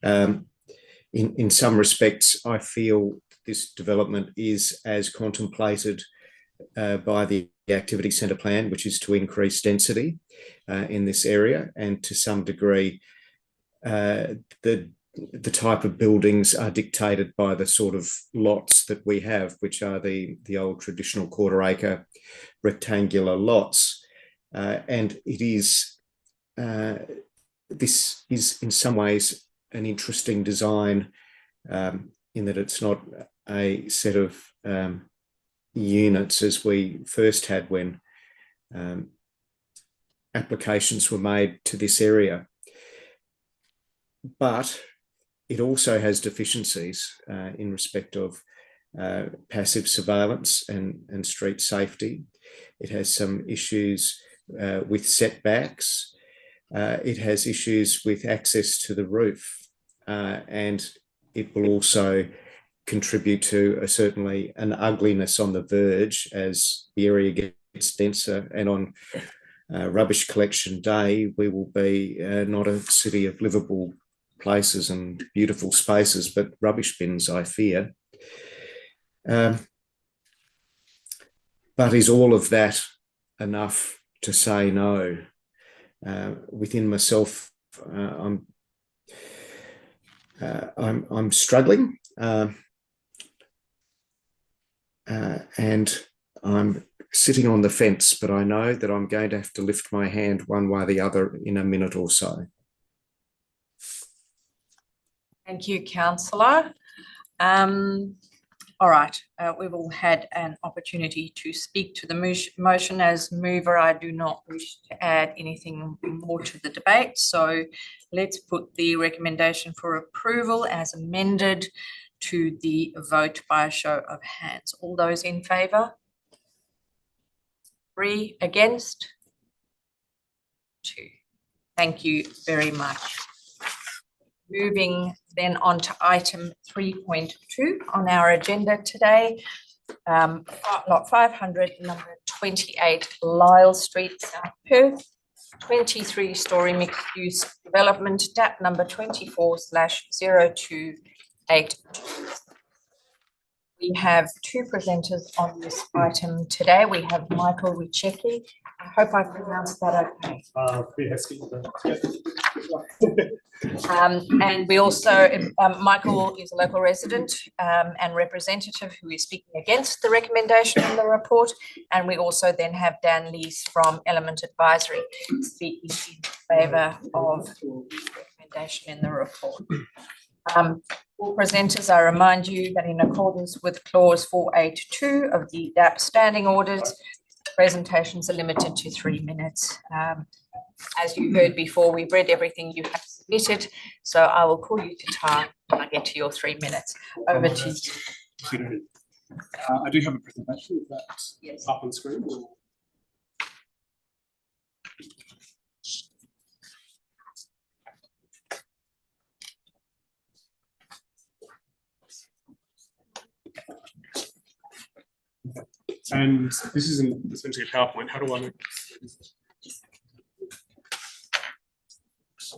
In some respects, I feel this development is as contemplated by the activity centre plan, which is to increase density in this area, and to some degree the type of buildings are dictated by the sort of lots that we have, which are the old traditional 1/4 acre rectangular lots. and it is, this is in some ways an interesting design, in that it's not a set of units as we first had when applications were made to this area. But it also has deficiencies in respect of passive surveillance and street safety. It has some issues with setbacks. It has issues with access to the roof, and it will also contribute to certainly an ugliness on the verge as the area gets denser. And on rubbish collection day, we will be not a city of livable places and beautiful spaces, but rubbish bins, I fear. But is all of that enough to say no? Within myself, I'm struggling, and I'm sitting on the fence, but I know that I'm going to have to lift my hand one way or the other in a minute or so. Thank you, councillor. All right, we've all had an opportunity to speak to the motion. As mover, I do not wish to add anything more to the debate. So let's put the recommendation for approval as amended to the vote by a show of hands. All those in favour? 3 against? 2. Thank you very much. Moving then on to item 3.2 on our agenda today, lot 500, number 28 Lyle Street, South Perth, 23-storey mixed-use development, DAP number 24/0282. We have 2 presenters on this item today. We have Michael Wicecki. I hope I pronounced that okay. And we also, Michael is a local resident and representative who is speaking against the recommendation in the report. And we also then have Dan Lees from Element Advisory speaking in favour of the recommendation in the report. All presenters, I remind you that in accordance with clause 482 of the DAP standing orders, presentations are limited to 3 minutes. As you heard before, we've read everything you have submitted, so I will call you to time when I get to your 3 minutes. Over to you. I do have a presentation, if that's up on screen. And this is essentially a PowerPoint. How do I make this?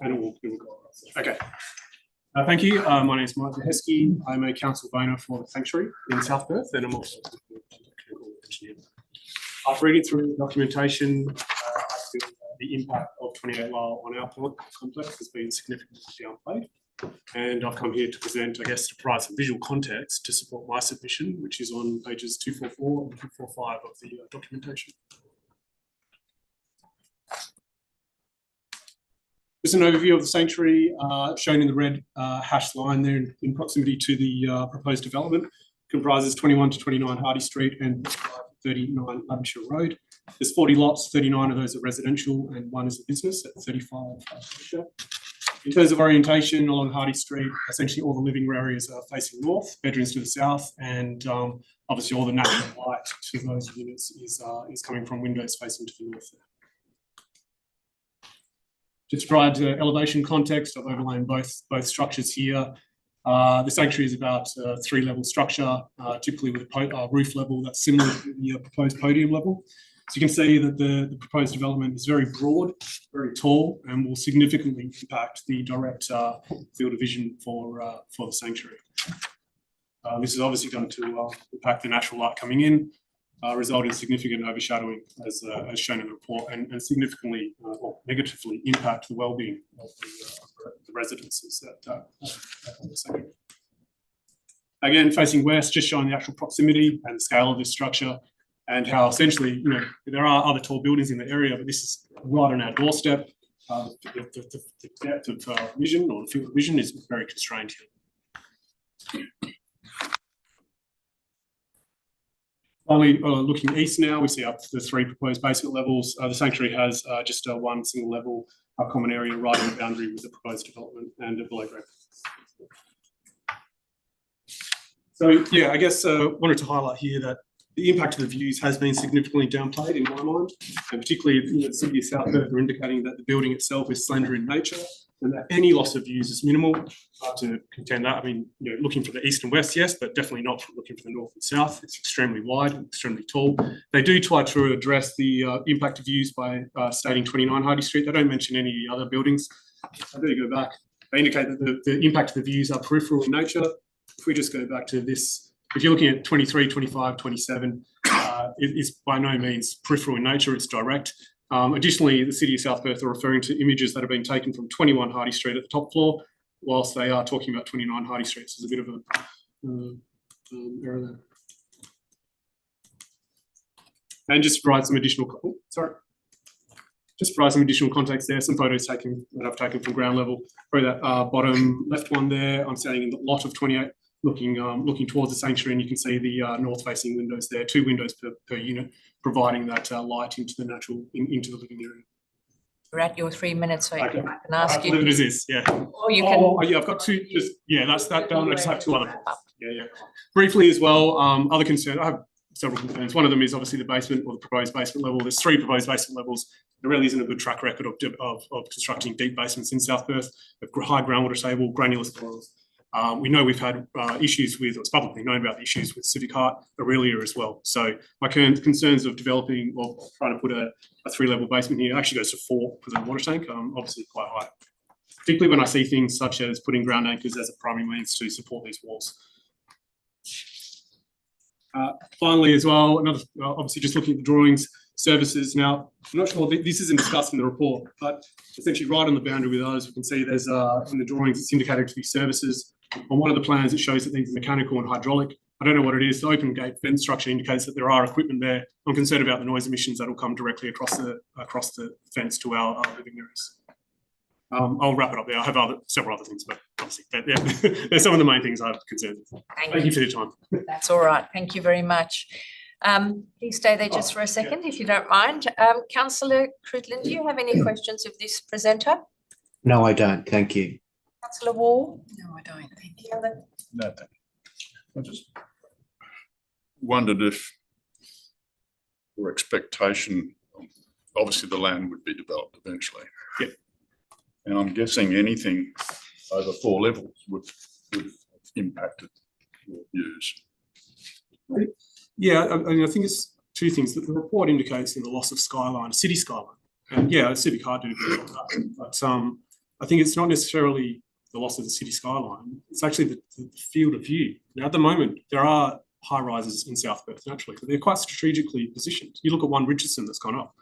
And it will go. Okay. Thank you. My name is Michael Wicecki. I'm a council donor for the sanctuary in South Perth, and I'm also a technical engineer. After reading through the documentation, I feel the impact of 28 Lyle on our complex has been significantly downplayed. And I've come here to present, I guess, to provide some visual context to support my submission, which is on pages 244 and 245 of the documentation. Just an overview of the sanctuary, shown in the red hashed line there in proximity to the proposed development. Comprises 21 to 29 Hardy Street and 39 Labrador Road. There's 40 lots, 39 of those are residential and 1 is a business at 35 Labrador. In terms of orientation along Hardy Street, essentially all the living areas are facing north, bedrooms to the south, and obviously all the natural light to those units is coming from windows facing to the north. Just to provide elevation context, I've overlain both structures here. The sanctuary is about a 3-level structure, typically with a roof level that's similar to the proposed podium level. So you can see that the proposed development is very broad, very tall, and will significantly impact the direct field of vision for the sanctuary. This is obviously going to impact the natural light coming in, result in significant overshadowing as shown in the report, and significantly or negatively impact the well-being of the residences at the sanctuary. Again, facing west, just showing the actual proximity and scale of this structure. and how essentially, you know, there are other tall buildings in the area, but this is right on our doorstep. The depth of vision or the field of vision is very constrained here. Finally, looking east now, we see up to the 3 proposed basement levels. The sanctuary has just one single level common area right on the boundary with the proposed development and a below grade. So yeah, I guess wanted to highlight here that the impact of the views has been significantly downplayed in my mind, and particularly the City of South Perth are indicating that the building itself is slender in nature and that any loss of views is minimal. To contend that, I mean, you know, looking for the east and west, yes, but definitely not looking for the north and south. It's extremely wide, extremely tall. They do try to address the impact of views by stating 29 Hardy Street. They don't mention any other buildings. I better go back. They indicate that the impact of the views are peripheral in nature. If we just go back to this, if you're looking at 23, 25, 27, it is by no means peripheral in nature, it's direct. Additionally, the City of South Perth are referring to images that have been taken from 21 Hardy Street at the top floor, whilst they are talking about 29 Hardy Street. So there's a bit of a error there. And just provide some additional, just provide some additional context there. Some photos that I've taken from ground level. Probably that bottom left one there. I'm standing in the lot of 28, looking towards the sanctuary, and you can see the north-facing windows there. 2 windows per unit, providing that light into the into the living area. We're at your 3 minutes, so Okay. I can ask you. It is, yeah. Or you can. Oh, yeah, I've got 2. Just that's that done. I just have 2 other. Yeah. Briefly as well, other concerns. I have several concerns. One of them is obviously the basement or the proposed basement level. There's 3 proposed basement levels. There really isn't a good track record of constructing deep basements in South Perth. High groundwater table, granular soils. We know we've had issues with, it's publicly known about the issues with Civic Heart, Aurelia as well. So my concerns of developing or trying to put a 3-level basement here actually goes to 4 for the water tank, obviously quite high. Particularly when I see things such as putting ground anchors as a primary means to support these walls. Finally as well, another, obviously just looking at the drawings, services. Now, I'm not sure, this isn't discussed in the report, but essentially right on the boundary with those, we can see there's, in the drawings, it's indicated to be services. On one of the plans, it shows that these are mechanical and hydraulic. I don't know what it is. The open gate fence structure indicates that there are equipment there. I'm concerned about the noise emissions that will come directly across the fence to our living areas. I'll wrap it up there. I have several other things, but obviously they're some of the main things I have concerns with. Thank you for your time. That's all right. Thank you very much. Please stay there just for a second, if you don't mind. Councillor Cridlin, do you have any questions of this presenter? No, I don't. Thank you. Councillor Wall? No, I don't. Thank you. No, thank you. I just wondered if your expectation, obviously the land would be developed eventually. Yeah. And I'm guessing anything over 4 levels would have impacted your views. Yeah, I mean, I think it's 2 things that the report indicates in the loss of skyline, city skyline. And yeah, Civic Heart did a bit of that. But I think it's not necessarily the loss of the city skyline. It's actually the field of view. Now, at the moment, there are high rises in South Perth naturally, but they're quite strategically positioned. You look at one Richardson that's gone up.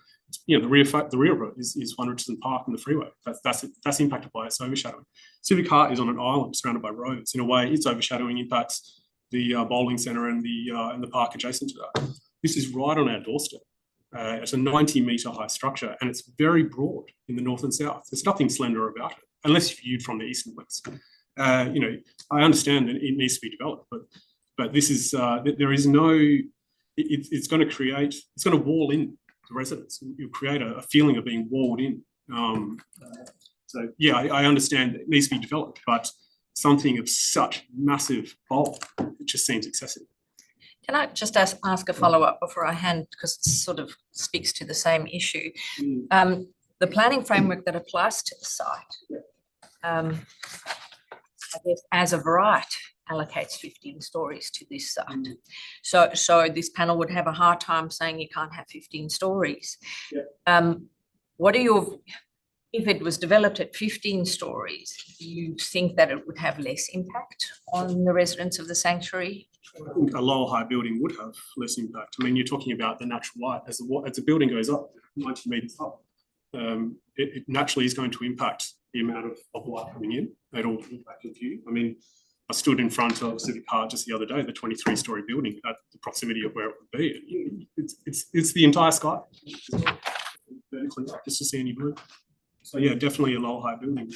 You know, the rear of it is one Richardson Park and the freeway. That's impacted by its overshadowing. Civic Heart is on an island surrounded by roads. In a way, its overshadowing impacts the bowling centre and the park adjacent to that. This is right on our doorstep. It's a 90-metre high structure, and it's very broad in the north and south. There's nothing slender about it, unless viewed from the east and west. You know, I understand that it needs to be developed, but this is there is no. It's going to wall in the residents. You'll create a feeling of being walled in. So yeah, I understand it needs to be developed, but something of such massive bulk, it just seems excessive. Can I just ask a follow-up before I hand, because it sort of speaks to the same issue. The planning framework that applies to the site, I guess as of right, allocates 15 stories to this site. So this panel would have a hard time saying you can't have 15 stories. What are your, if it was developed at 15 stories, do you think that it would have less impact on the residents of the sanctuary? I think a lower high building would have less impact. I mean, you're talking about the natural light. As the building goes up 90 metres up, it naturally is going to impact the amount of light coming in. That'll impact the view. I mean, stood in front of Civic Park just the other day, the 23-story building, at the proximity of where it would be. It's the entire sky. Vertically up just to see any blue. So yeah, definitely a low height building.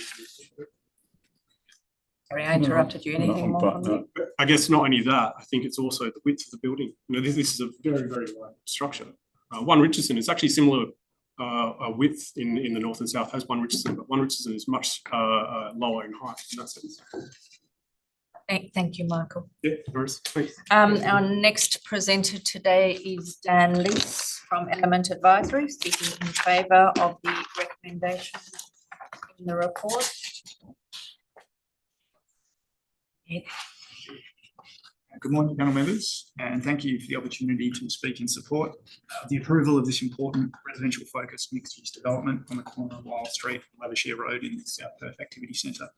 Sorry, I interrupted you. Anything more on that? But I guess not only that, I think it's also the width of the building. You know, this is a very, very wide structure. One Richardson is actually similar width in the north and south as One Richardson, but One Richardson is much lower in height in that sense. Thank you, Michael. Yeah, Doris, thanks. Our next presenter today is Dan Lees from Element Advisory, speaking in favour of the recommendation in the report. Yeah. Good morning, panel members, and thank you for the opportunity to speak in support of the approval of this important residential focused mixed use development on the corner of Wild Street and Labouchere Road in the South Perth Activity Centre.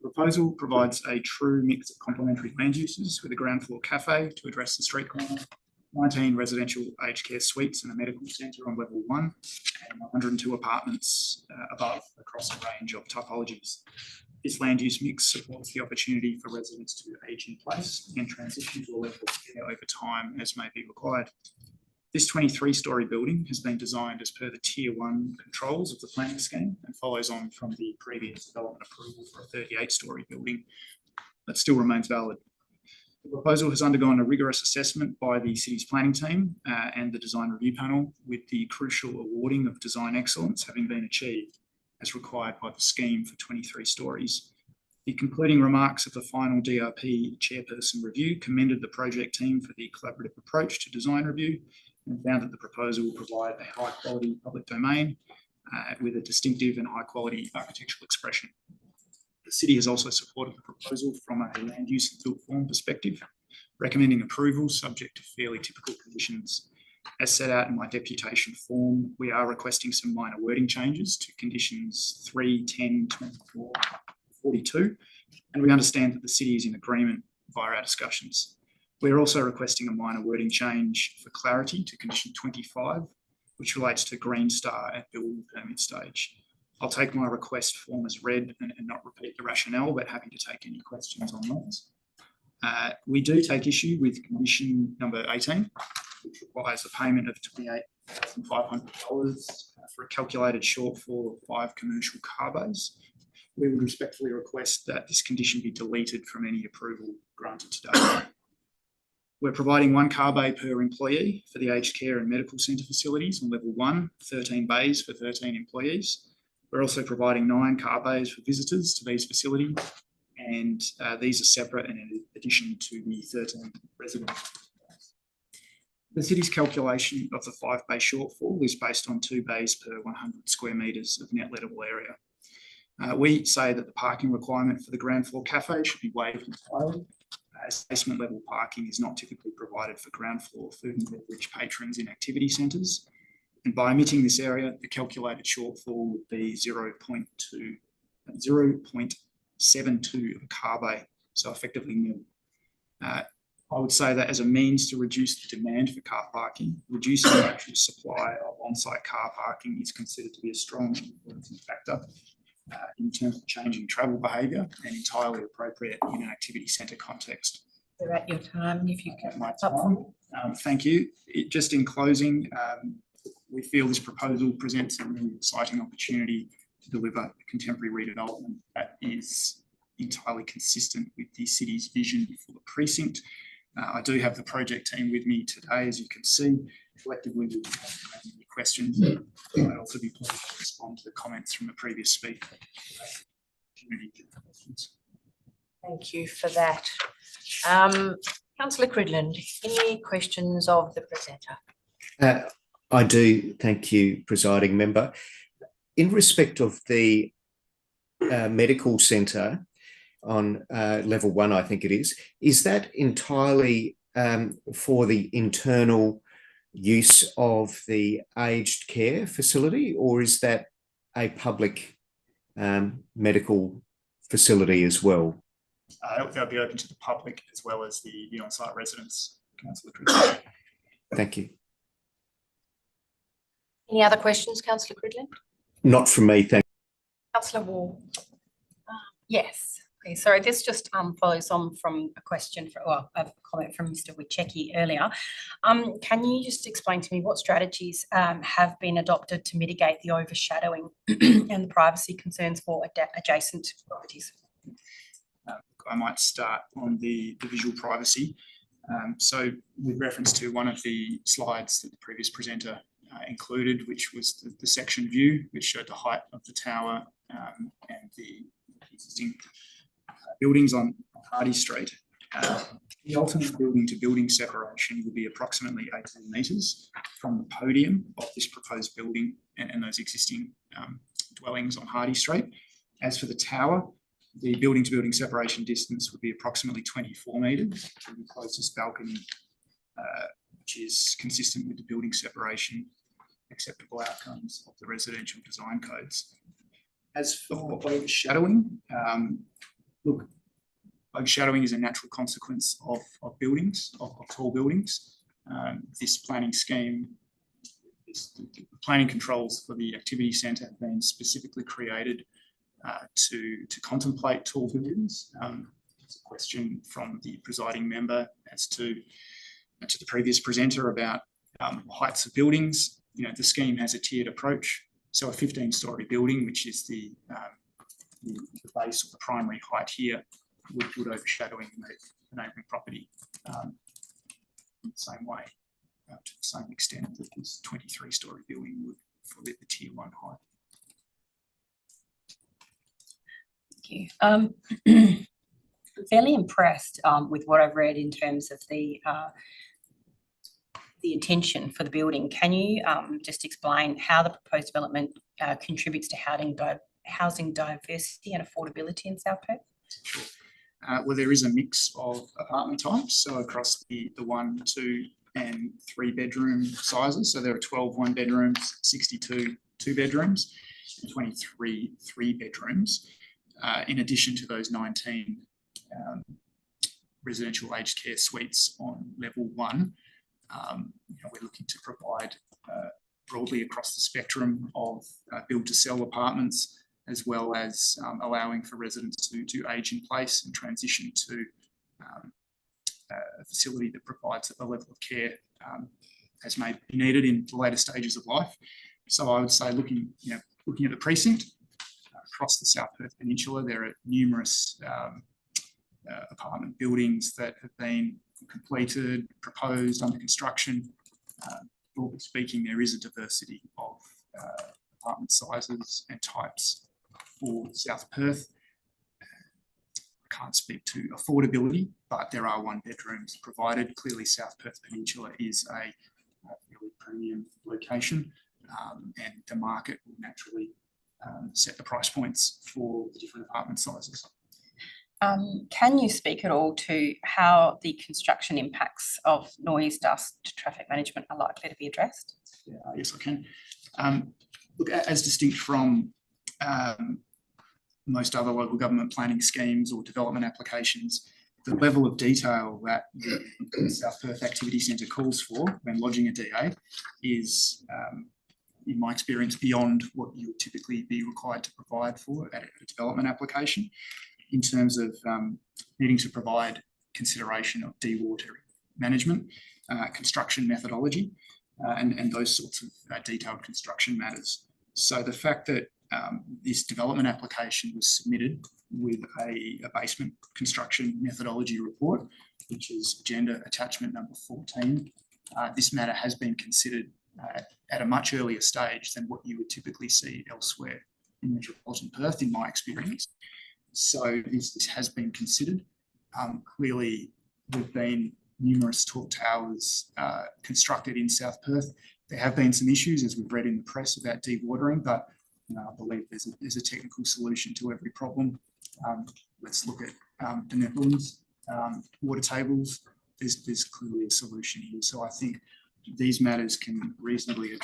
The proposal provides a true mix of complementary land uses with a ground floor cafe to address the street corner, 19 residential aged care suites and a medical centre on level 1, and 102 apartments above across a range of typologies. This land use mix supports the opportunity for residents to age in place and transition to a level of care over time as may be required. This 23-storey building has been designed as per the Tier 1 controls of the planning scheme and follows on from the previous development approval for a 38-storey building that still remains valid. The proposal has undergone a rigorous assessment by the city's planning team and the design review panel, with the crucial awarding of design excellence having been achieved as required by the scheme for 23 stories. The concluding remarks of the final DRP chairperson review commended the project team for the collaborative approach to design review and found that the proposal will provide a high quality public domain with a distinctive and high quality architectural expression. The city has also supported the proposal from a land use and built form perspective, recommending approval subject to fairly typical conditions. As set out in my deputation form, we are requesting some minor wording changes to conditions 3, 10, 24, 42, and we understand that the city is in agreement via our discussions. We're also requesting a minor wording change for clarity to condition 25, which relates to Green Star at building permit stage. I'll take my request form as read and not repeat the rationale, but happy to take any questions on those. We do take issue with condition number 18, which requires the payment of $28,500 for a calculated shortfall of 5 commercial car bays. We would respectfully request that this condition be deleted from any approval granted today. We're providing 1 car bay per employee for the aged care and medical centre facilities on level 1, 13 bays for 13 employees. We're also providing 9 car bays for visitors to these facilities, and these are separate and in addition to the 13 residents. The city's calculation of the 5 bay shortfall is based on 2 bays per 100 square metres of net lettable area. We say that the parking requirement for the ground floor cafe should be waived entirely, as basement level parking is not typically provided for ground floor food and beverage patrons in activity centres. And by omitting this area, the calculated shortfall would be 0.72 of a car bay, so effectively nil. I would say that as a means to reduce the demand for car parking, reducing the actual supply of on-site car parking is considered to be a strong influencing factor in terms of changing travel behaviour and entirely appropriate in an activity centre context. You're at your time, if you can. Thank you. Just in closing, we feel this proposal presents a really exciting opportunity to deliver a contemporary redevelopment that is entirely consistent with the city's vision for the precinct. I do have the project team with me today, as you can see. Collectively, we'll have any questions. I'd also be pleased to respond to the comments from the previous speaker. Thank you for that. Councillor Cridland, any questions of the presenter? I do, thank you, presiding member. In respect of the medical centre on level 1, I think it is that entirely for the internal use of the aged care facility, or is that a public medical facility as well? They'll be open to the public as well as the on-site residents, Councillor. Thank you. Any other questions, Councillor Cridland? Not from me, thank you. Councillor Wall. Yes. Okay, sorry, this just follows on from a question a comment from Mr. Wicecki earlier. Can you just explain to me what strategies have been adopted to mitigate the overshadowing and the privacy concerns for adjacent properties? I might start on the visual privacy. So with reference to one of the slides that the previous presenter included, which was the section view, which showed the height of the tower and the existing buildings on Hardy Street. The ultimate building to building separation will be approximately 18 metres from the podium of this proposed building and those existing dwellings on Hardy Street. As for the tower, the building to building separation distance would be approximately 24 metres from the closest balcony, which is consistent with the building separation acceptable outcomes of the residential design codes. As for overshadowing, look, overshadowing is a natural consequence of buildings, of tall buildings. This planning scheme, the planning controls for the activity centre have been specifically created to contemplate tall buildings. There's a question from the presiding member as to the previous presenter about heights of buildings. You know, the scheme has a tiered approach. So a 15-storey building, which is the base or the primary height here, would overshadowing the neighbouring property in the same way, to the same extent that this 23-storey building would for the tier 1 height. Thank you. I'm fairly impressed with what I've read in terms of the intention for the building. Can you just explain how the proposed development contributes to housing diversity and affordability in South Perth? Sure. Well, there is a mix of apartment types, so across the 1, 2 and 3 bedroom sizes. So there are 12 1 bedrooms, 62 2 bedrooms, and 23 3 bedrooms. In addition to those 19 residential aged care suites on level 1, we're looking to provide broadly across the spectrum of build to sell apartments, as well as allowing for residents to age in place and transition to a facility that provides a level of care as may be needed in the later stages of life. So I would say looking at the precinct across the South Perth Peninsula, there are numerous apartment buildings that have been completed, proposed, under construction. Broadly speaking, there is a diversity of apartment sizes and types for South Perth. I can't speak to affordability, but there are 1 bedrooms provided. Clearly, South Perth Peninsula is a really premium location, and the market will naturally set the price points for the different apartment sizes. Can you speak at all to how the construction impacts of noise, dust, traffic management are likely to be addressed? Yeah, yes, I can. Look, as distinct from most other local government planning schemes or development applications, the level of detail that the South Perth Activity Centre calls for when lodging a DA is, in my experience, beyond what you would typically be required to provide for a development application, in terms of needing to provide consideration of dewatering management, construction methodology, and those sorts of detailed construction matters. So the fact that this development application was submitted with a basement construction methodology report, which is agenda attachment number 14, this matter has been considered at a much earlier stage than what you would typically see elsewhere in metropolitan Perth, in my experience. So this has been considered. Clearly, there have been numerous tall towers constructed in South Perth. There have been some issues, as we've read in the press, about dewatering, but I believe there's a technical solution to every problem. Let's look at the Netherlands water tables. There's clearly a solution here. So I think these matters can reasonably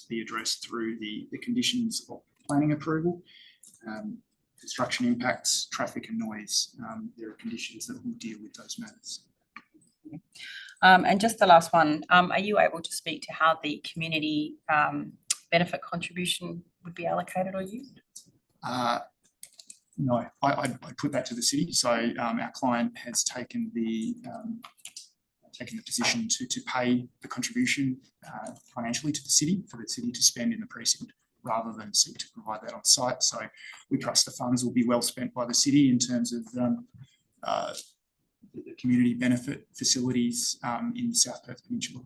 be addressed through the conditions of planning approval. Construction impacts, traffic and noise. There are conditions that will deal with those matters. And just the last one, are you able to speak to how the community benefit contribution would be allocated or used? No, I put that to the city. So our client has taken the position to pay the contribution financially to the city for the city to spend in the precinct rather than seek to provide that on site. So we trust the funds will be well spent by the city in terms of the community benefit facilities in the South Perth Peninsula.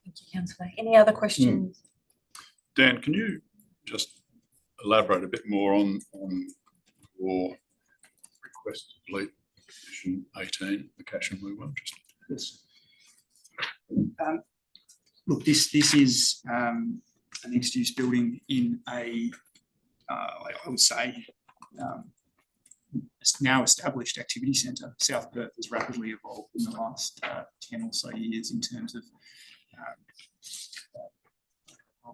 Thank you, Councillor. Any other questions? Dan, can you just elaborate a bit more on your request to delete petition 18, the cash and move one? Yes. Look, this is a mixed-use building in a, I would say, now established activity centre. South Perth has rapidly evolved in the last 10 or so years in terms of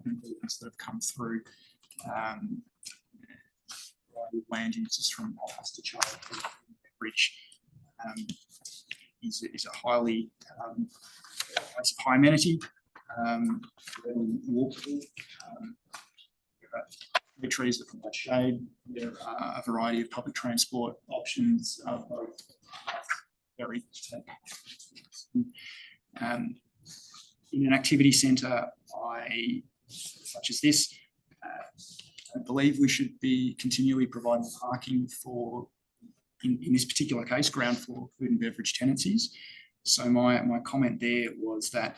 improvements that have come through. Land uses from office to childcare, which is a highly high amenity, walkable. There are trees that provide shade. There are a variety of public transport options, both very in an activity centre such as this. I believe we should be continually providing parking for, in this particular case, ground floor food and beverage tenancies. So my comment there was that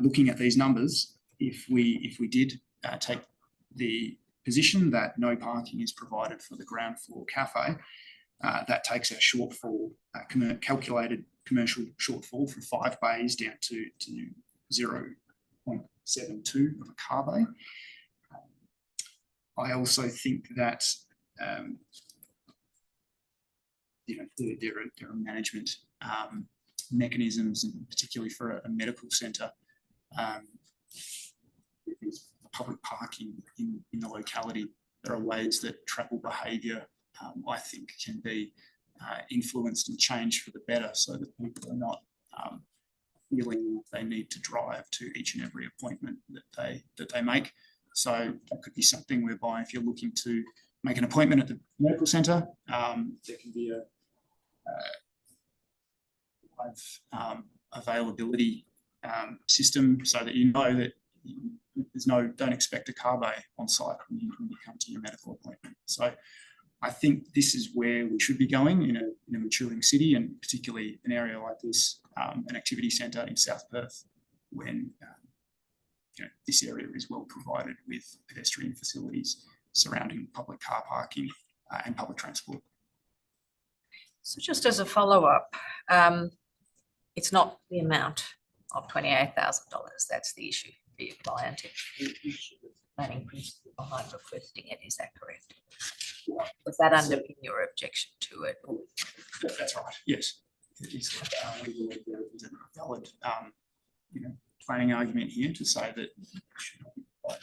looking at these numbers, if we did take the position that no parking is provided for the ground floor cafe, that takes our shortfall, calculated commercial shortfall from 5 bays down to 0.72 of a car bay. I also think that there are management mechanisms, and particularly for a medical centre, there's public parking in the locality. There are ways that travel behaviour, I think, can be influenced and changed for the better, so that people are not feeling they need to drive to each and every appointment that they make. So that could be something whereby if you're looking to make an appointment at the medical centre, there can be a availability system so that you know that don't expect a car bay on site when you come to your medical appointment. So I think this is where we should be going in a maturing city, and particularly an area like this, an activity centre in South Perth, when this area is well provided with pedestrian facilities surrounding public car parking and public transport. So just as a follow-up, it's not the amount of $28,000. That's the issue for your client. It's the planning principle behind requesting it. Is that correct? Does that underpin your objection to it? That's right. Yes, it is. We believe there is a valid, planning argument here to say that it should not be required.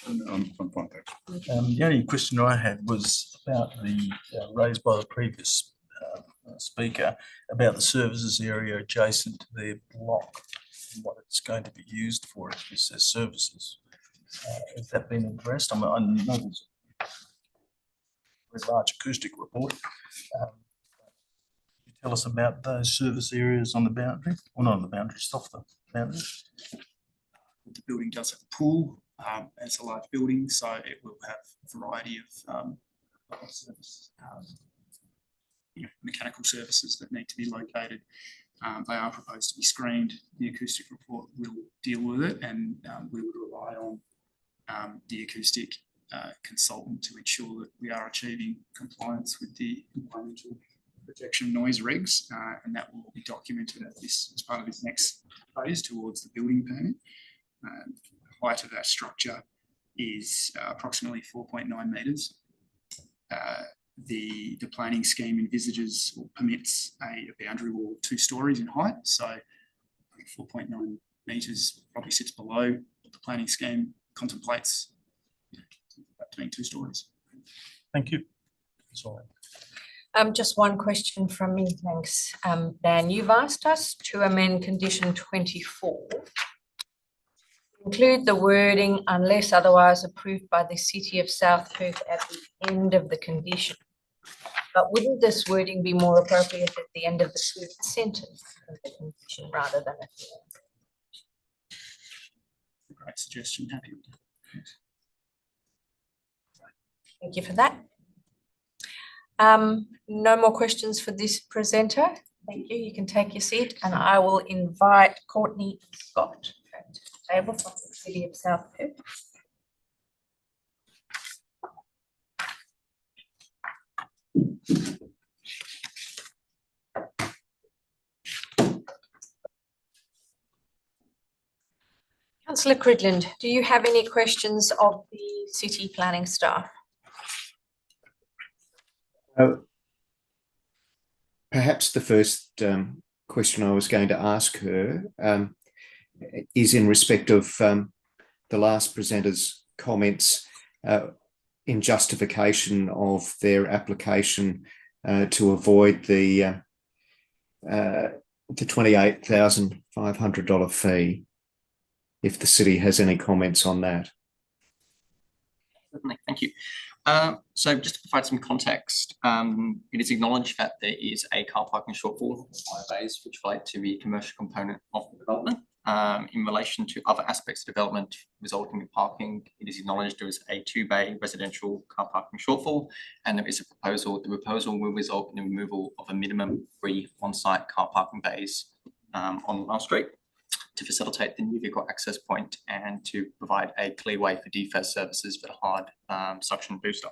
I'm fine, thanks. The only question I had was about the raised by the previous speaker about the services area adjacent to their block and what it's going to be used for. It says services. Has that been addressed? I know there's a very large acoustic report. Can you tell us about those service areas on the boundary? Well, not on the boundary, just off the boundary. The building does have a pool. It's a large building, so it will have a variety of service, mechanical services that need to be located. They are proposed to be screened. The acoustic report will deal with it, and we would rely on the acoustic consultant to ensure that we are achieving compliance with the environmental protection noise regs, and that will be documented as part of this next phase towards the building permit. The height of that structure is approximately 4.9 metres. The planning scheme envisages or permits a boundary wall of 2 stories in height, so I think 4.9 metres probably sits below what the planning scheme contemplates, being 2 stories. Thank you. That's all. Just one question from me, thanks. Dan, you've asked us to amend condition 24 Include the wording unless otherwise approved by the City of South Perth at the end of the condition. But wouldn't this wording be more appropriate at the end of the first sentence of the condition rather than at the end? Great suggestion, happy with that. Thank you for that. No more questions for this presenter. Thank you. You can take your seat, and I will invite Courtney Scott to the table from the City of South Perth. Councillor Cridland, do you have any questions of the city planning staff? Perhaps the first question I was going to ask her is in respect of the last presenter's comments in justification of their application to avoid the $28,500 fee. If the city has any comments on that. Certainly, thank you. So just to provide some context, it is acknowledged that there is a car parking shortfall of 5 bays which relate to the commercial component of the development. In relation to other aspects of development resulting in parking, it is acknowledged there is a 2-bay residential car parking shortfall, and there is a proposal. The proposal will result in the removal of a minimum 3 on-site car parking bays on Lyle Street, to facilitate the new vehicle access point and to provide a clear way for DFAS services for the hard suction booster.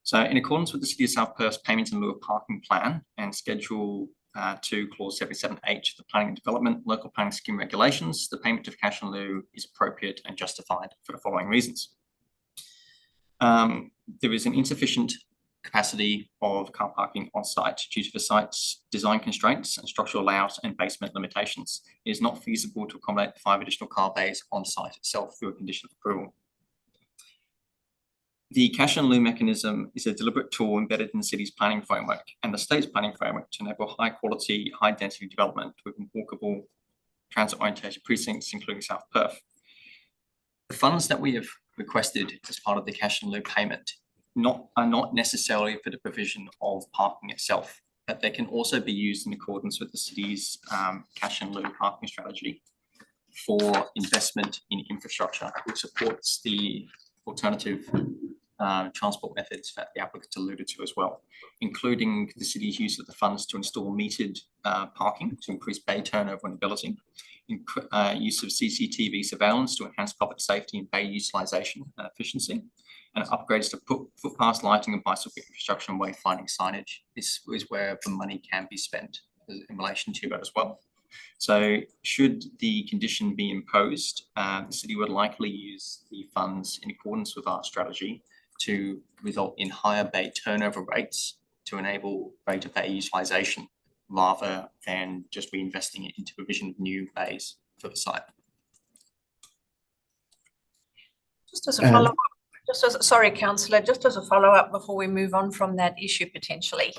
So in accordance with the City of South Perth's payment in lieu of parking plan and Schedule 2, Clause 77H of the Planning and Development Local Planning Scheme Regulations, the payment of cash in lieu is appropriate and justified for the following reasons. There is an insufficient capacity of car parking on site due to the site's design constraints and structural layout and basement limitations. It is not feasible to accommodate the 5 additional car bays on site itself through a condition of approval. The cash in lieu mechanism is a deliberate tool embedded in the city's planning framework and the state's planning framework to enable high quality, high density development with walkable, transit oriented precincts, including South Perth. The funds that we have requested as part of the cash in lieu payment are not necessarily for the provision of parking itself, but they can also be used in accordance with the city's cash in lieu parking strategy for investment in infrastructure, which supports the alternative transport methods that the applicant alluded to as well, including the city's use of the funds to install metered parking to increase bay turnover and ability, use of CCTV surveillance to enhance public safety and bay utilisation and efficiency, and upgrades to footpath lighting and bicycle infrastructure and wayfinding signage. This is where the money can be spent in relation to that as well. So should the condition be imposed, the city would likely use the funds in accordance with our strategy to result in higher bay turnover rates to enable greater bay utilisation rather than just reinvesting it into provision of new bays for the site. Just as a follow-up, sorry, Councillor, just as a follow-up before we move on from that issue potentially.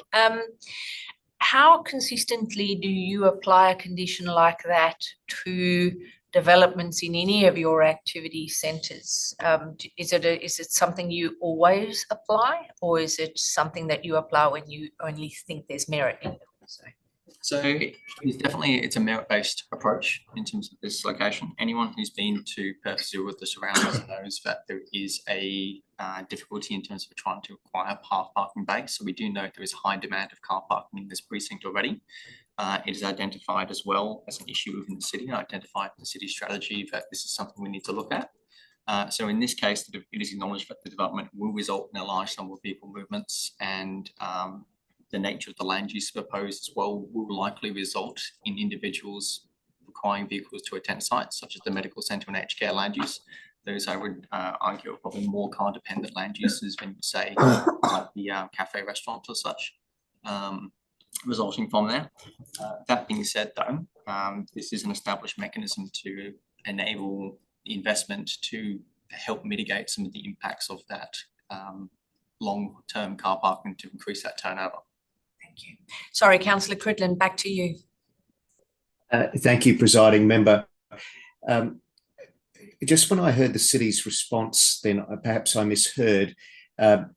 How consistently do you apply a condition like that to developments in any of your activity centres? Is it something you always apply, or is it something that you apply when you only think there's merit in it? So it's a merit-based approach in terms of this location. Anyone who's been to Perth Zoo with the surroundings knows that there is a difficulty in terms of trying to acquire parking bays. So we do know there is high demand of car parking in this precinct already. It is identified as well as an issue within the city, and identified in the city strategy that this is something we need to look at. So in this case, it is acknowledged that the development will result in a large number of vehicle movements, and the nature of the land use proposed as well will likely result in individuals requiring vehicles to attend sites, such as the medical centre and aged care land use. Those, I would argue, are probably more car dependent land uses than, say, like the cafe restaurant or such, resulting from there. That being said, though, this is an established mechanism to enable the investment to help mitigate some of the impacts of that long-term car parking to increase that turnover. Thank you. Sorry, Councillor Cridland, back to you. Thank you, presiding member. just when I heard the city's response, then perhaps I misheard, but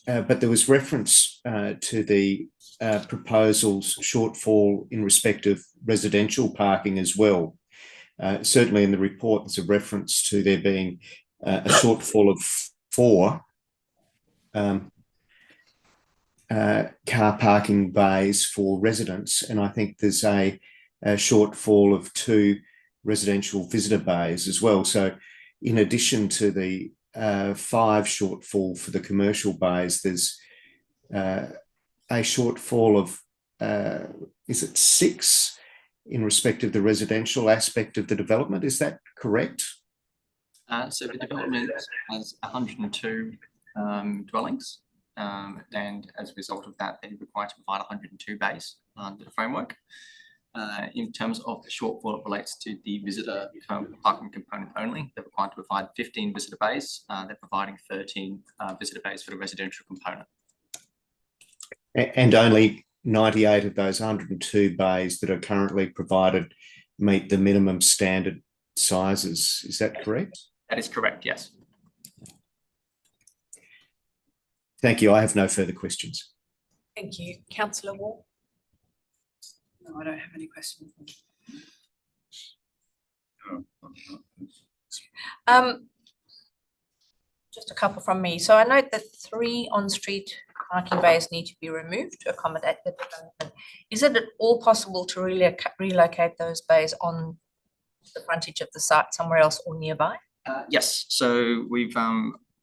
there was reference to the proposal's shortfall in respect of residential parking as well. Certainly in the report, there's a reference to there being a shortfall of 4 car parking bays for residents, and I think there's a shortfall of 2 residential visitor bays as well. So in addition to the 5 shortfall for the commercial bays, there's a shortfall of is it 6 in respect of the residential aspect of the development? Is that correct? So the development has 102 dwellings, and as a result of that, they're required to provide 102 bays under the framework. In terms of the shortfall, it relates to the visitor parking component only. They're required to provide 15 visitor bays. They're providing 13 visitor bays for the residential component. And only 98 of those 102 bays that are currently provided meet the minimum standard sizes. Is that correct? That is correct, yes. Thank you. I have no further questions. Thank you. Councillor Wall? No, I don't have any questions. Just a couple from me. So I note that 3 on-street parking bays need to be removed to accommodate the development. Is it at all possible to relocate those bays on the frontage of the site somewhere else or nearby? Yes, so we've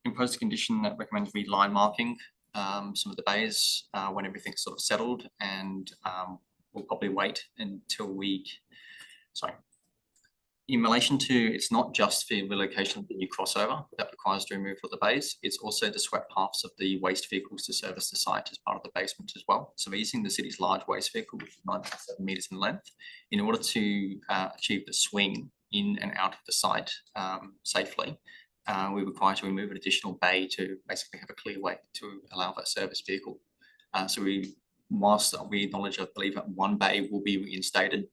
imposed a condition that recommends we line marking some of the bays when everything's sort of settled, and we'll probably wait until in relation to, it's not just the relocation of the new crossover that requires the removal of the bays, it's also the swept paths of the waste vehicles to service the site as part of the basement as well. So we're using the city's large waste vehicle, which is 97 metres in length, in order to achieve the swing in and out of the site safely. We require to remove an additional bay to basically have a clear way to allow that service vehicle. So whilst we acknowledge, I believe that 1 bay will be reinstated,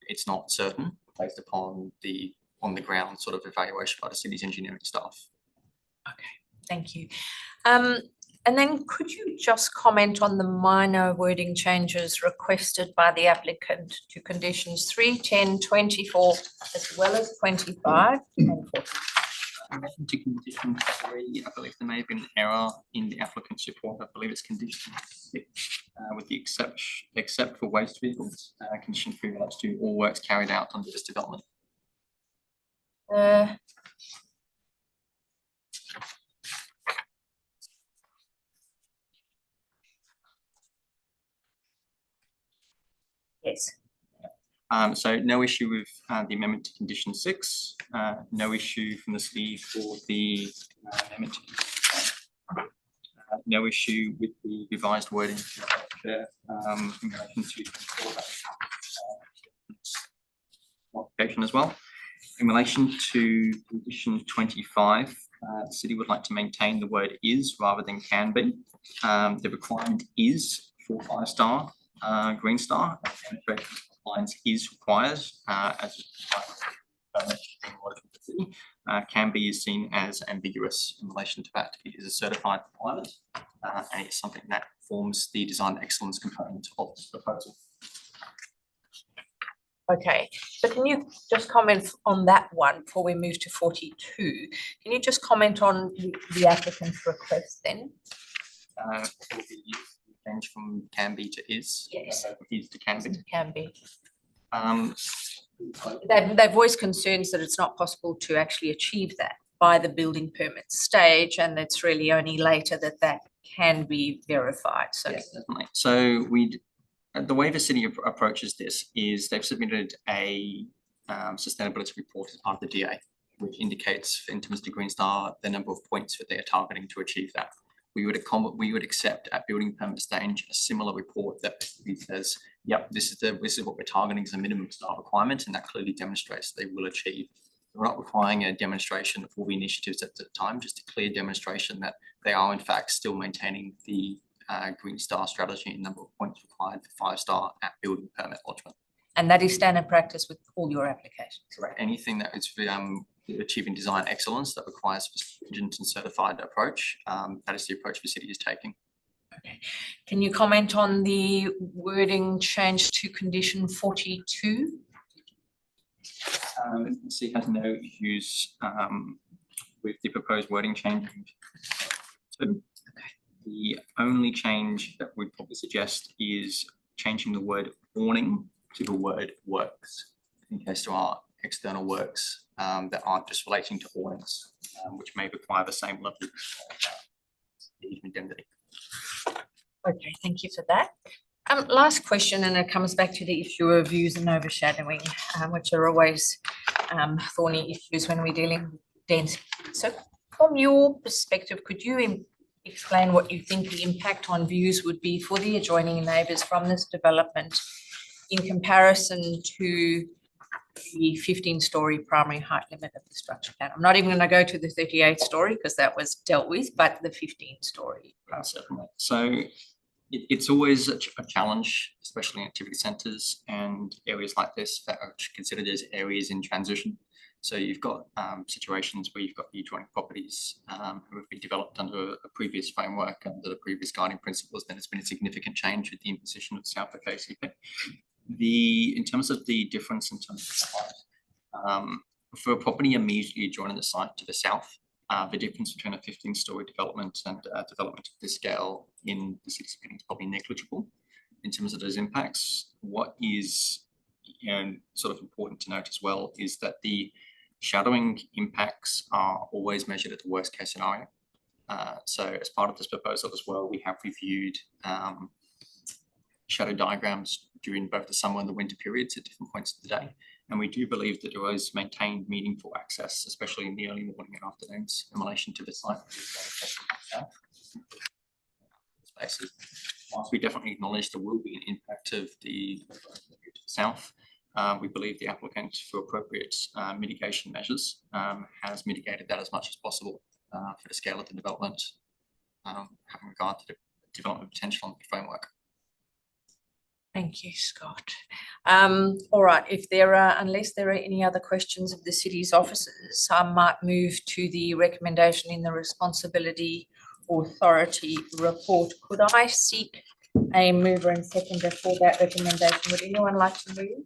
it's not certain based upon the on the ground sort of evaluation by the city's engineering staff. Okay, thank you. And then could you just comment on the minor wording changes requested by the applicant to conditions 3, 10, 24, as well as 25 and 40? To condition 3, I believe there may have been an error in the applicant's report. I believe it's condition 6, with the except for waste vehicles. Condition 3 relates to all works carried out under this development. Yes. So no issue with the amendment to condition 6, no issue from the city for the amendment to condition 5. No issue with the revised wording in relation to modification as well. In relation to condition 25, the city would like to maintain the word is rather than can be. The requirement is for 5-star Green Star. Compliance is required as can be is seen as ambiguous in relation to that. It is a certified requirement, and it's something that forms the design excellence component of this proposal. Okay, so can you just comment on that one before we move to 42? Can you just comment on the applicant's request then? Change from can be to is. Yes. Is to can be. Can be. They've voiced concerns that it's not possible to actually achieve that by the building permit stage, and it's really only later that that can be verified. So yes, definitely. So the way the city approaches this is they've submitted a sustainability report as part of the DA, which indicates in terms of the Green Star the number of points that they are targeting to achieve that. We would accept at building permit stage a similar report that says, yep, this is what we're targeting as a minimum star requirement, and that clearly demonstrates they will achieve. We're not requiring a demonstration of all the initiatives at the time, just a clear demonstration that they are in fact still maintaining the Green Star strategy and number of points required for 5-star at building permit lodgement. And that is standard practice with all your applications. Correct. Anything that is achieving design excellence that requires a stringent and certified approach, that is the approach the city is taking. Okay. Can you comment on the wording change to condition 42? The city has no issues with the proposed wording change. So the only change that we'd probably suggest is changing the word awning to the word works, in case there are external works that aren't just relating to awnings, which may require the same level of indemnity. Okay, thank you for that. Last question, and it comes back to the issue of views and overshadowing, which are always thorny issues when we're dealing with density. So from your perspective, could you explain what you think the impact on views would be for the adjoining neighbours from this development in comparison to the 15-storey primary height limit of the structure plan? I'm not even going to go to the 38-storey because that was dealt with, but the 15-storey. So it's always a challenge, especially in activity centres and areas like this that are considered as areas in transition. So you've got situations where you've got the adjoining properties who have been developed under a previous framework, under the previous guiding principles. Then there's been a significant change with the imposition of South Perth KCP. In terms of the difference in terms of height, for a property immediately adjoining the site to the south, the difference between a 15-storey development and development of this scale in the city's opinion is probably negligible in terms of those impacts. What is sort of important to note as well is that the shadowing impacts are always measured at the worst case scenario. So as part of this proposal as well, we have reviewed shadow diagrams during both the summer and the winter periods at different points of the day. And we do believe that there is maintained meaningful access, especially in the early morning and afternoons in relation to the site. Spaces. Whilst we definitely acknowledge there will be an impact of the south, we believe the applicant, for appropriate mitigation measures, has mitigated that as much as possible for the scale of the development, having regard to the development potential on the framework. Thank you, Scott. All right, unless there are any other questions of the city's officers, I might move to the recommendation in the responsibility authority report. Could I seek a mover and seconder for that recommendation? Would anyone like to move?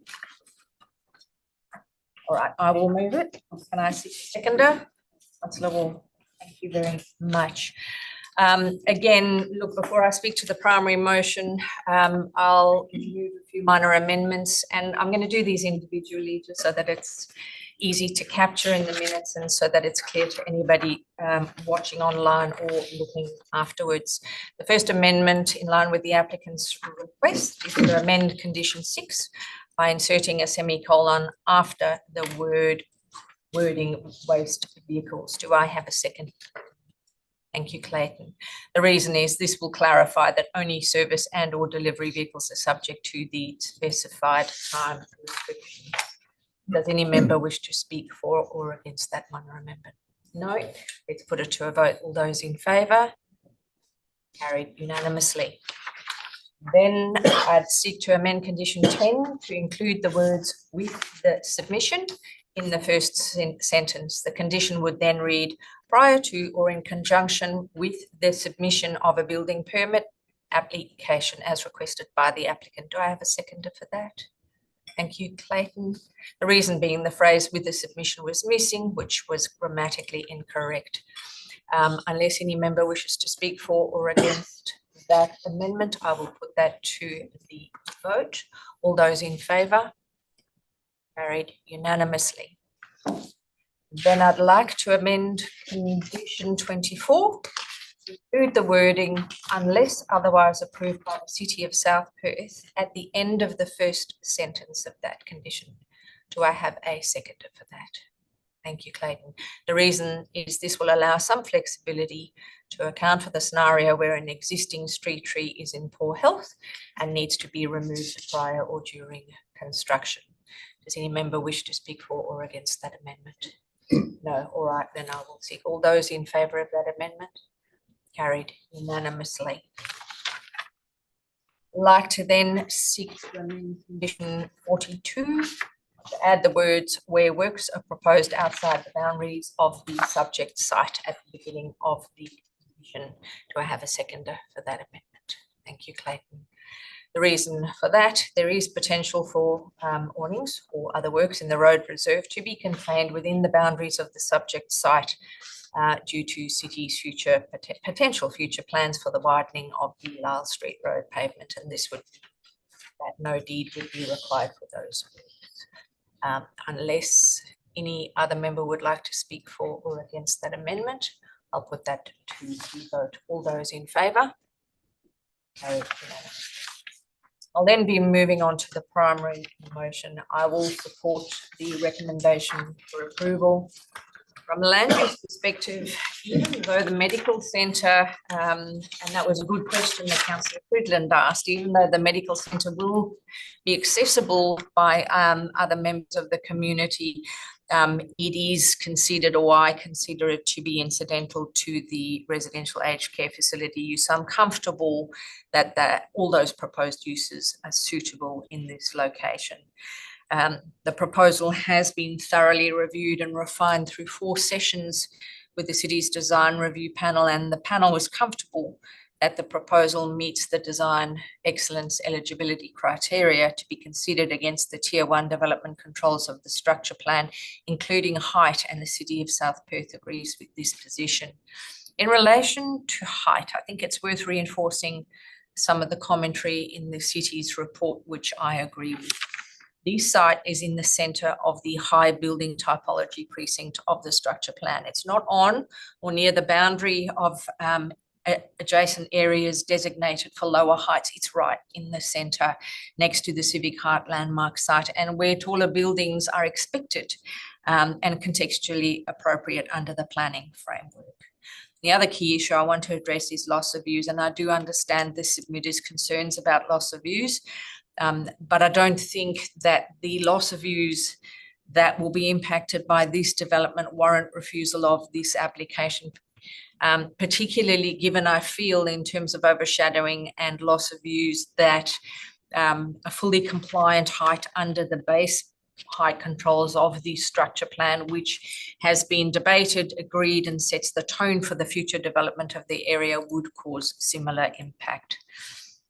All right, I will move it. Can I seek a seconder? Councillor Wall, thank you very much. Again, look, before I speak to the primary motion, I'll move a few minor amendments, and I'm going to do these individually just so that it's easy to capture in the minutes and so that it's clear to anybody watching online or looking afterwards. The first amendment, in line with the applicant's request, is to amend condition 6 by inserting a semicolon after the wording waste vehicles. Do I have a second? Thank you, Clayton. The reason is this will clarify that only service and or delivery vehicles are subject to the specified time restrictions. Does any member wish to speak for or against that minor amendment? No. Let's put it to a vote. All those in favour? Carried unanimously. Then I'd seek to amend condition 10 to include the words with the submission in the first sentence. The condition would then read, prior to or in conjunction with the submission of a building permit application as requested by the applicant. Do I have a seconder for that? Thank you, Clayton. The reason being the phrase with the submission was missing, which was grammatically incorrect. Unless any member wishes to speak for or against that amendment, I will put that to the vote. All those in favour? Carried unanimously. Then I'd like to amend condition 24 to include the wording unless otherwise approved by the City of South Perth at the end of the first sentence of that condition. Do I have a seconder for that? Thank you, Clayton. The reason is this will allow some flexibility to account for the scenario where an existing street tree is in poor health and needs to be removed prior or during construction. Does any member wish to speak for or against that amendment? No. All right, then I will seek all those in favour of that amendment. Carried unanimously. like to then seek to amend condition 42 to add the words "where works are proposed outside the boundaries of the subject site" at the beginning of the condition. Do I have a seconder for that amendment? Thank you, Clayton. The reason for that, there is potential for awnings or other works in the road reserve to be contained within the boundaries of the subject site due to city's potential future plans for the widening of the Lyle Street Road pavement, and this would that no deed would be required for those works. Unless any other member would like to speak for or against that amendment, I'll put that to the vote. All those in favour? I'll then be moving on to the primary motion. I will support the recommendation for approval. From a land use perspective, even though the medical centre, and that was a good question that Councillor Fridland asked, even though the medical centre will be accessible by other members of the community, it is considered, or I consider it to be incidental to the residential aged care facility use. So I'm comfortable that all those proposed uses are suitable in this location. The proposal has been thoroughly reviewed and refined through 4 sessions with the city's design review panel, and the panel was comfortable that the proposal meets the design excellence eligibility criteria to be considered against the Tier 1 development controls of the structure plan, including height, and the City of South Perth agrees with this position. In relation to height, I think it's worth reinforcing some of the commentary in the city's report, which I agree with. This site is in the centre of the high building typology precinct of the structure plan. It's not on or near the boundary of adjacent areas designated for lower heights. It's right in the centre next to the Civic Heart landmark site, and where taller buildings are expected and contextually appropriate under the planning framework. The other key issue I want to address is loss of views, and I do understand the submitter's concerns about loss of views, but I don't think that the loss of views that will be impacted by this development warrant refusal of this application, particularly given I feel in terms of overshadowing and loss of views that a fully compliant height under the base height controls of the structure plan, which has been debated, agreed, and sets the tone for the future development of the area, would cause similar impact.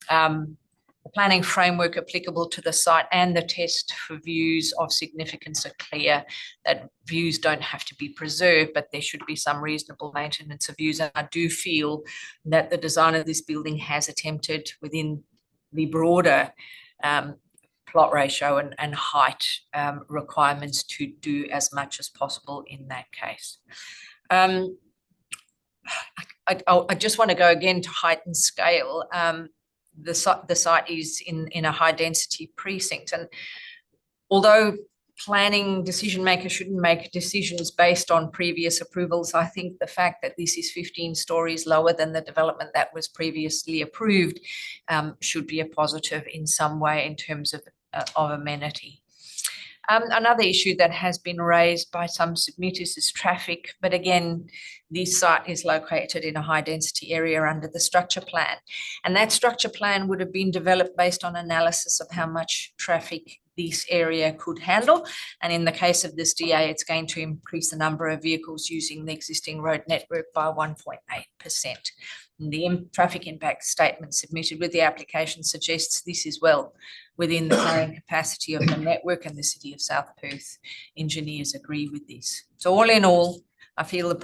The planning framework applicable to the site and the test for views of significance are clear, that views don't have to be preserved, but there should be some reasonable maintenance of views. And I do feel that the design of this building has attempted within the broader plot ratio and height requirements to do as much as possible in that case. I just want to go again to height and scale. The site is in a high density precinct, and although planning decision makers shouldn't make decisions based on previous approvals, I think the fact that this is 15 stories lower than the development that was previously approved should be a positive in some way in terms of amenity. Another issue that has been raised by some submitters is traffic, but again, this site is located in a high density area under the structure plan, and that structure plan would have been developed based on analysis of how much traffic this area could handle, and in the case of this DA, it's going to increase the number of vehicles using the existing road network by 1.8%. The traffic impact statement submitted with the application suggests this is well within the carrying capacity of the network, and the City of South Perth engineers agree with this. So all in all, I feel the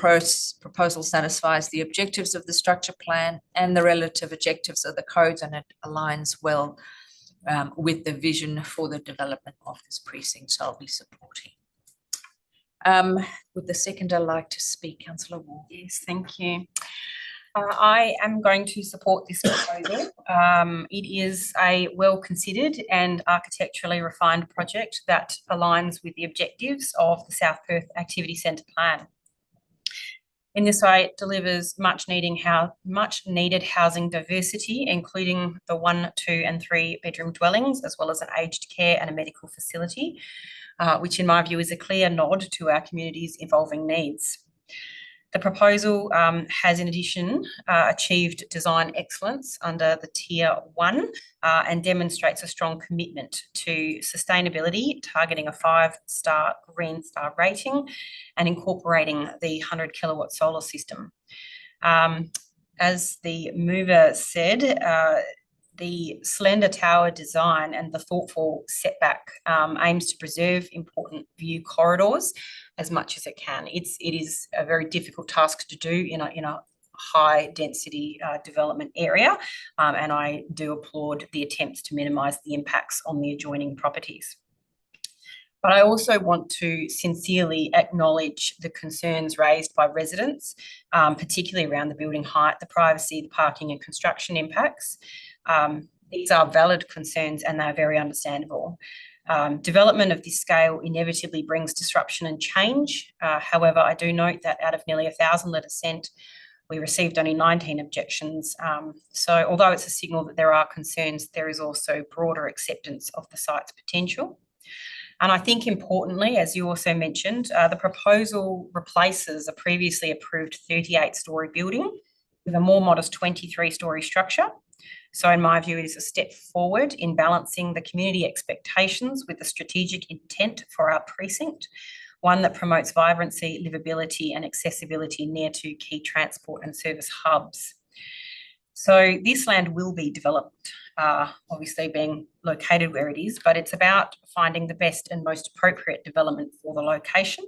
proposal satisfies the objectives of the structure plan and the relative objectives of the codes, and it aligns well with the vision for the development of this precinct, so I'll be supporting. Would the seconder like to speak, Councillor Ward? Yes, thank you. I am going to support this proposal. It is a well-considered and architecturally refined project that aligns with the objectives of the South Perth Activity Centre Plan. In this way, it delivers much needed housing diversity, including the 1, 2 and 3 bedroom dwellings, as well as an aged care and a medical facility, which in my view is a clear nod to our community's evolving needs. The proposal has in addition achieved design excellence under the Tier 1 and demonstrates a strong commitment to sustainability, targeting a 5-star Green Star rating and incorporating the 100 kilowatt solar system. As the mover said, the slender tower design and the thoughtful setback aims to preserve important view corridors as much as it can. It is a very difficult task to do in a high density development area, and I do applaud the attempts to minimise the impacts on the adjoining properties. But I also want to sincerely acknowledge the concerns raised by residents, particularly around the building height, the privacy, the parking and construction impacts. These are valid concerns and they're very understandable. Development of this scale inevitably brings disruption and change. However, I do note that out of nearly 1,000 letters sent, we received only 19 objections. So although it's a signal that there are concerns, there is also broader acceptance of the site's potential. And I think importantly, as you also mentioned, the proposal replaces a previously approved 38-storey building with a more modest 23-storey structure. So in my view, it is a step forward in balancing the community expectations with the strategic intent for our precinct, one that promotes vibrancy, livability and accessibility near to key transport and service hubs. So this land will be developed, obviously being located where it is, but it's about finding the best and most appropriate development for the location.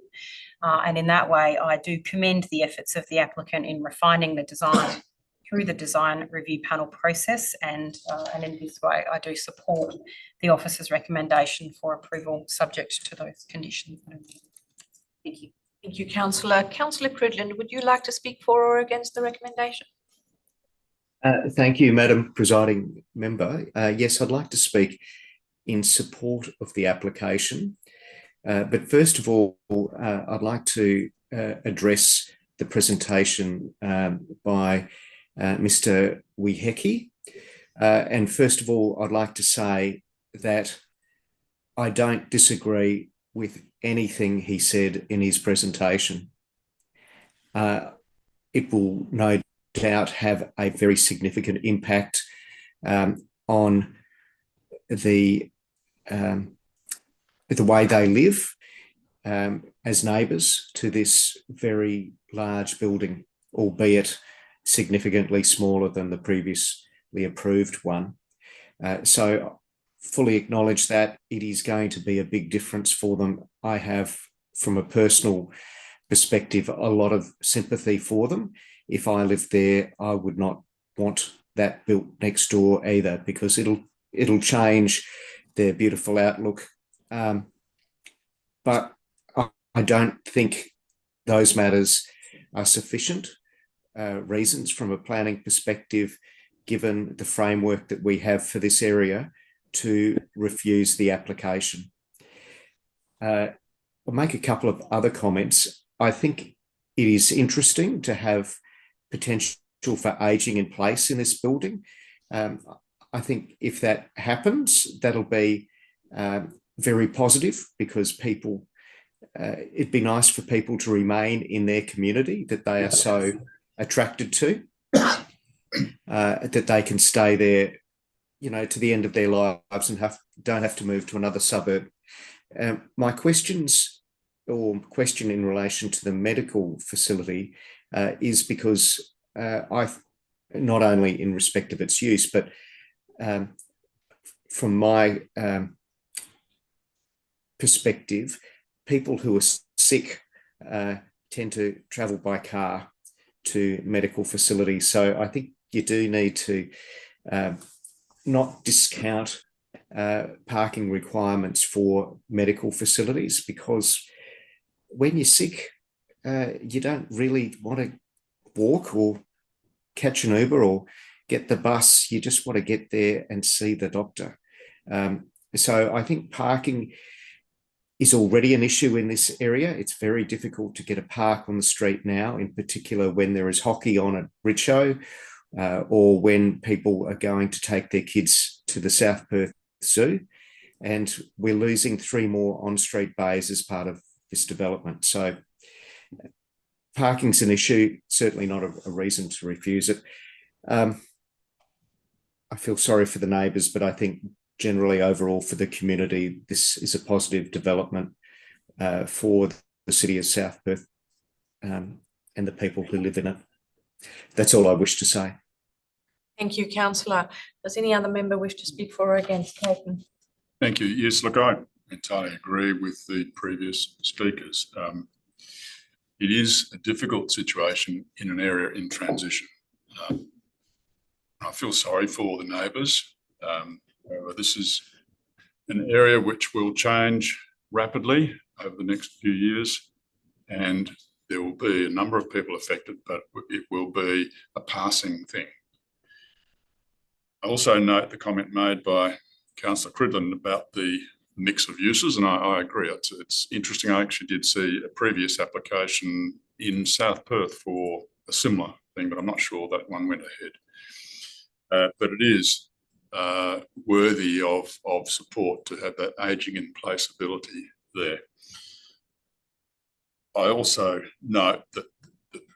And in that way, I do commend the efforts of the applicant in refining the design through the design review panel process, and in this way, I do support the officer's recommendation for approval subject to those conditions. Thank you. Thank you, Councillor. Councillor Cridland, would you like to speak for or against the recommendation? Thank you, Madam Presiding Member. Yes, I'd like to speak in support of the application. But first of all, I'd like to address the presentation by Mr. Wiheki. And first of all, I'd like to say that I don't disagree with anything he said in his presentation. It will no doubt have a very significant impact on the way they live as neighbours to this very large building, albeit significantly smaller than the previously approved one. So fully acknowledge that it is going to be a big difference for them. I have, from a personal perspective, a lot of sympathy for them. If I lived there, I would not want that built next door either, because it'll change their beautiful outlook. But I don't think those matters are sufficient reasons from a planning perspective, given the framework that we have for this area, to refuse the application. I'll make a couple of other comments. I think it is interesting to have potential for ageing in place in this building. I think if that happens, that'll be very positive, because people, it'd be nice for people to remain in their community that they are so attracted to, that they can stay there, to the end of their lives and don't have to move to another suburb. My question in relation to the medical facility is because not only in respect of its use, but from my perspective, people who are sick tend to travel by car to medical facilities. So I think you do need to not discount parking requirements for medical facilities, because when you're sick, you don't really want to walk or catch an Uber or get the bus. You just want to get there and see the doctor. So I think parking is already an issue in this area. It's very difficult to get a park on the street now, in particular when there is hockey on at Richo, or when people are going to take their kids to the South Perth Zoo. And we're losing 3 more on-street bays as part of this development. So parking's an issue, certainly not a reason to refuse it. I feel sorry for the neighbours, but I think generally overall for the community, this is a positive development for the city of South Perth and the people who live in it. That's all I wish to say. Thank you, councillor. Does any other member wish to speak for or against? Clayton? Thank you. Yes, look, I entirely agree with the previous speakers. It is a difficult situation in an area in transition. I feel sorry for the neighbours. However, this is an area which will change rapidly over the next few years, and there will be a number of people affected, but it will be a passing thing. I also note the comment made by Councillor Cridland about the mix of uses, and I agree. It's interesting. I actually did see a previous application in South Perth for a similar thing, but I'm not sure that one went ahead. But it is worthy of support to have that ageing in place ability there. I also note that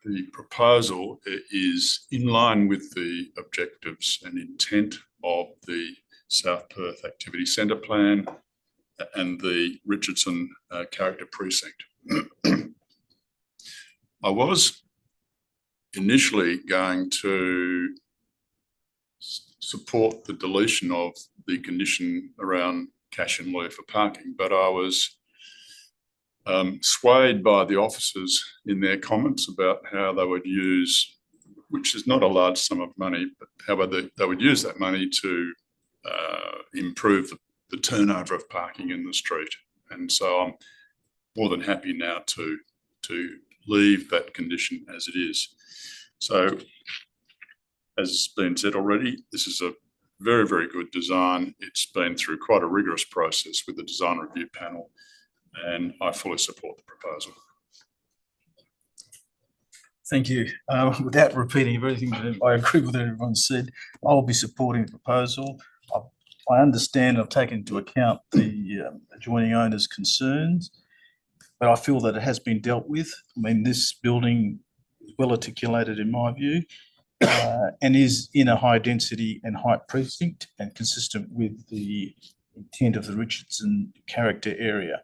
the proposal is in line with the objectives and intent of the South Perth Activity Centre Plan and the Richardson Character Precinct. I was initially going to support the deletion of the condition around cash in lieu for parking, but I was swayed by the officers in their comments about how they would use, which is not a large sum of money, but how they would use that money to improve the turnover of parking in the street. And so I'm more than happy now to leave that condition as it is. So, as has been said already, this is a very, very good design. It's been through quite a rigorous process with the design review panel, and I fully support the proposal. Thank you. Without repeating everything that I agree with what everyone said, I'll be supporting the proposal. I understand, I've taken into account the adjoining owner's concerns, but I feel that it has been dealt with. I mean, this building is well articulated in my view, and is in a high density and height precinct and consistent with the intent of the Richardson character area.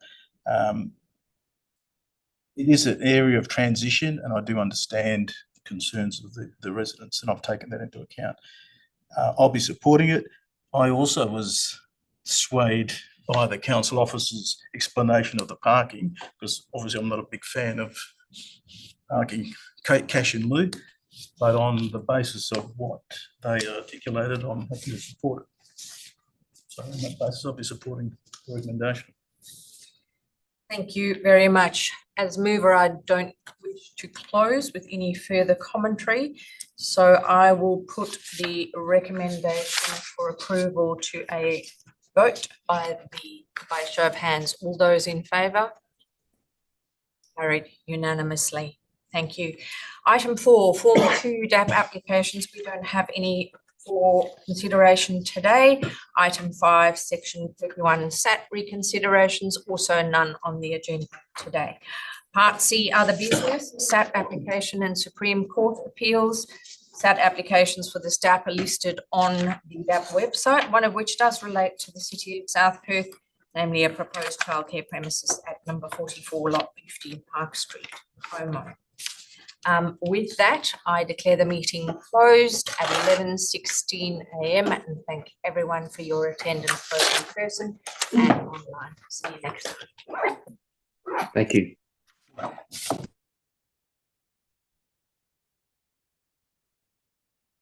It is an area of transition, and I do understand the concerns of the residents, and I've taken that into account. I'll be supporting it. I also was swayed by the council officer's explanation of the parking, because obviously I'm not a big fan of parking cash in lieu, but on the basis of what they articulated, I'm happy to support it. So on that basis, I'll be supporting the recommendation. Thank you very much. As mover, I don't wish to close with any further commentary, so I will put the recommendation for approval to a vote by show of hands. All those in favour? Carried unanimously. Thank you. Item 4, Form 2 DAP applications. We don't have any for consideration today. Item 5, Section 31 SAT reconsiderations, also none on the agenda today. Part C, other business, SAT application and Supreme Court appeals. SAT applications for this DAP are listed on the DAP website, one of which does relate to the City of South Perth, namely a proposed childcare premises at number 44, lot 15, Park Street, Homo. With that, I declare the meeting closed at 11:16 a.m. and thank everyone for your attendance, both in person and online. See you next time. Thank you.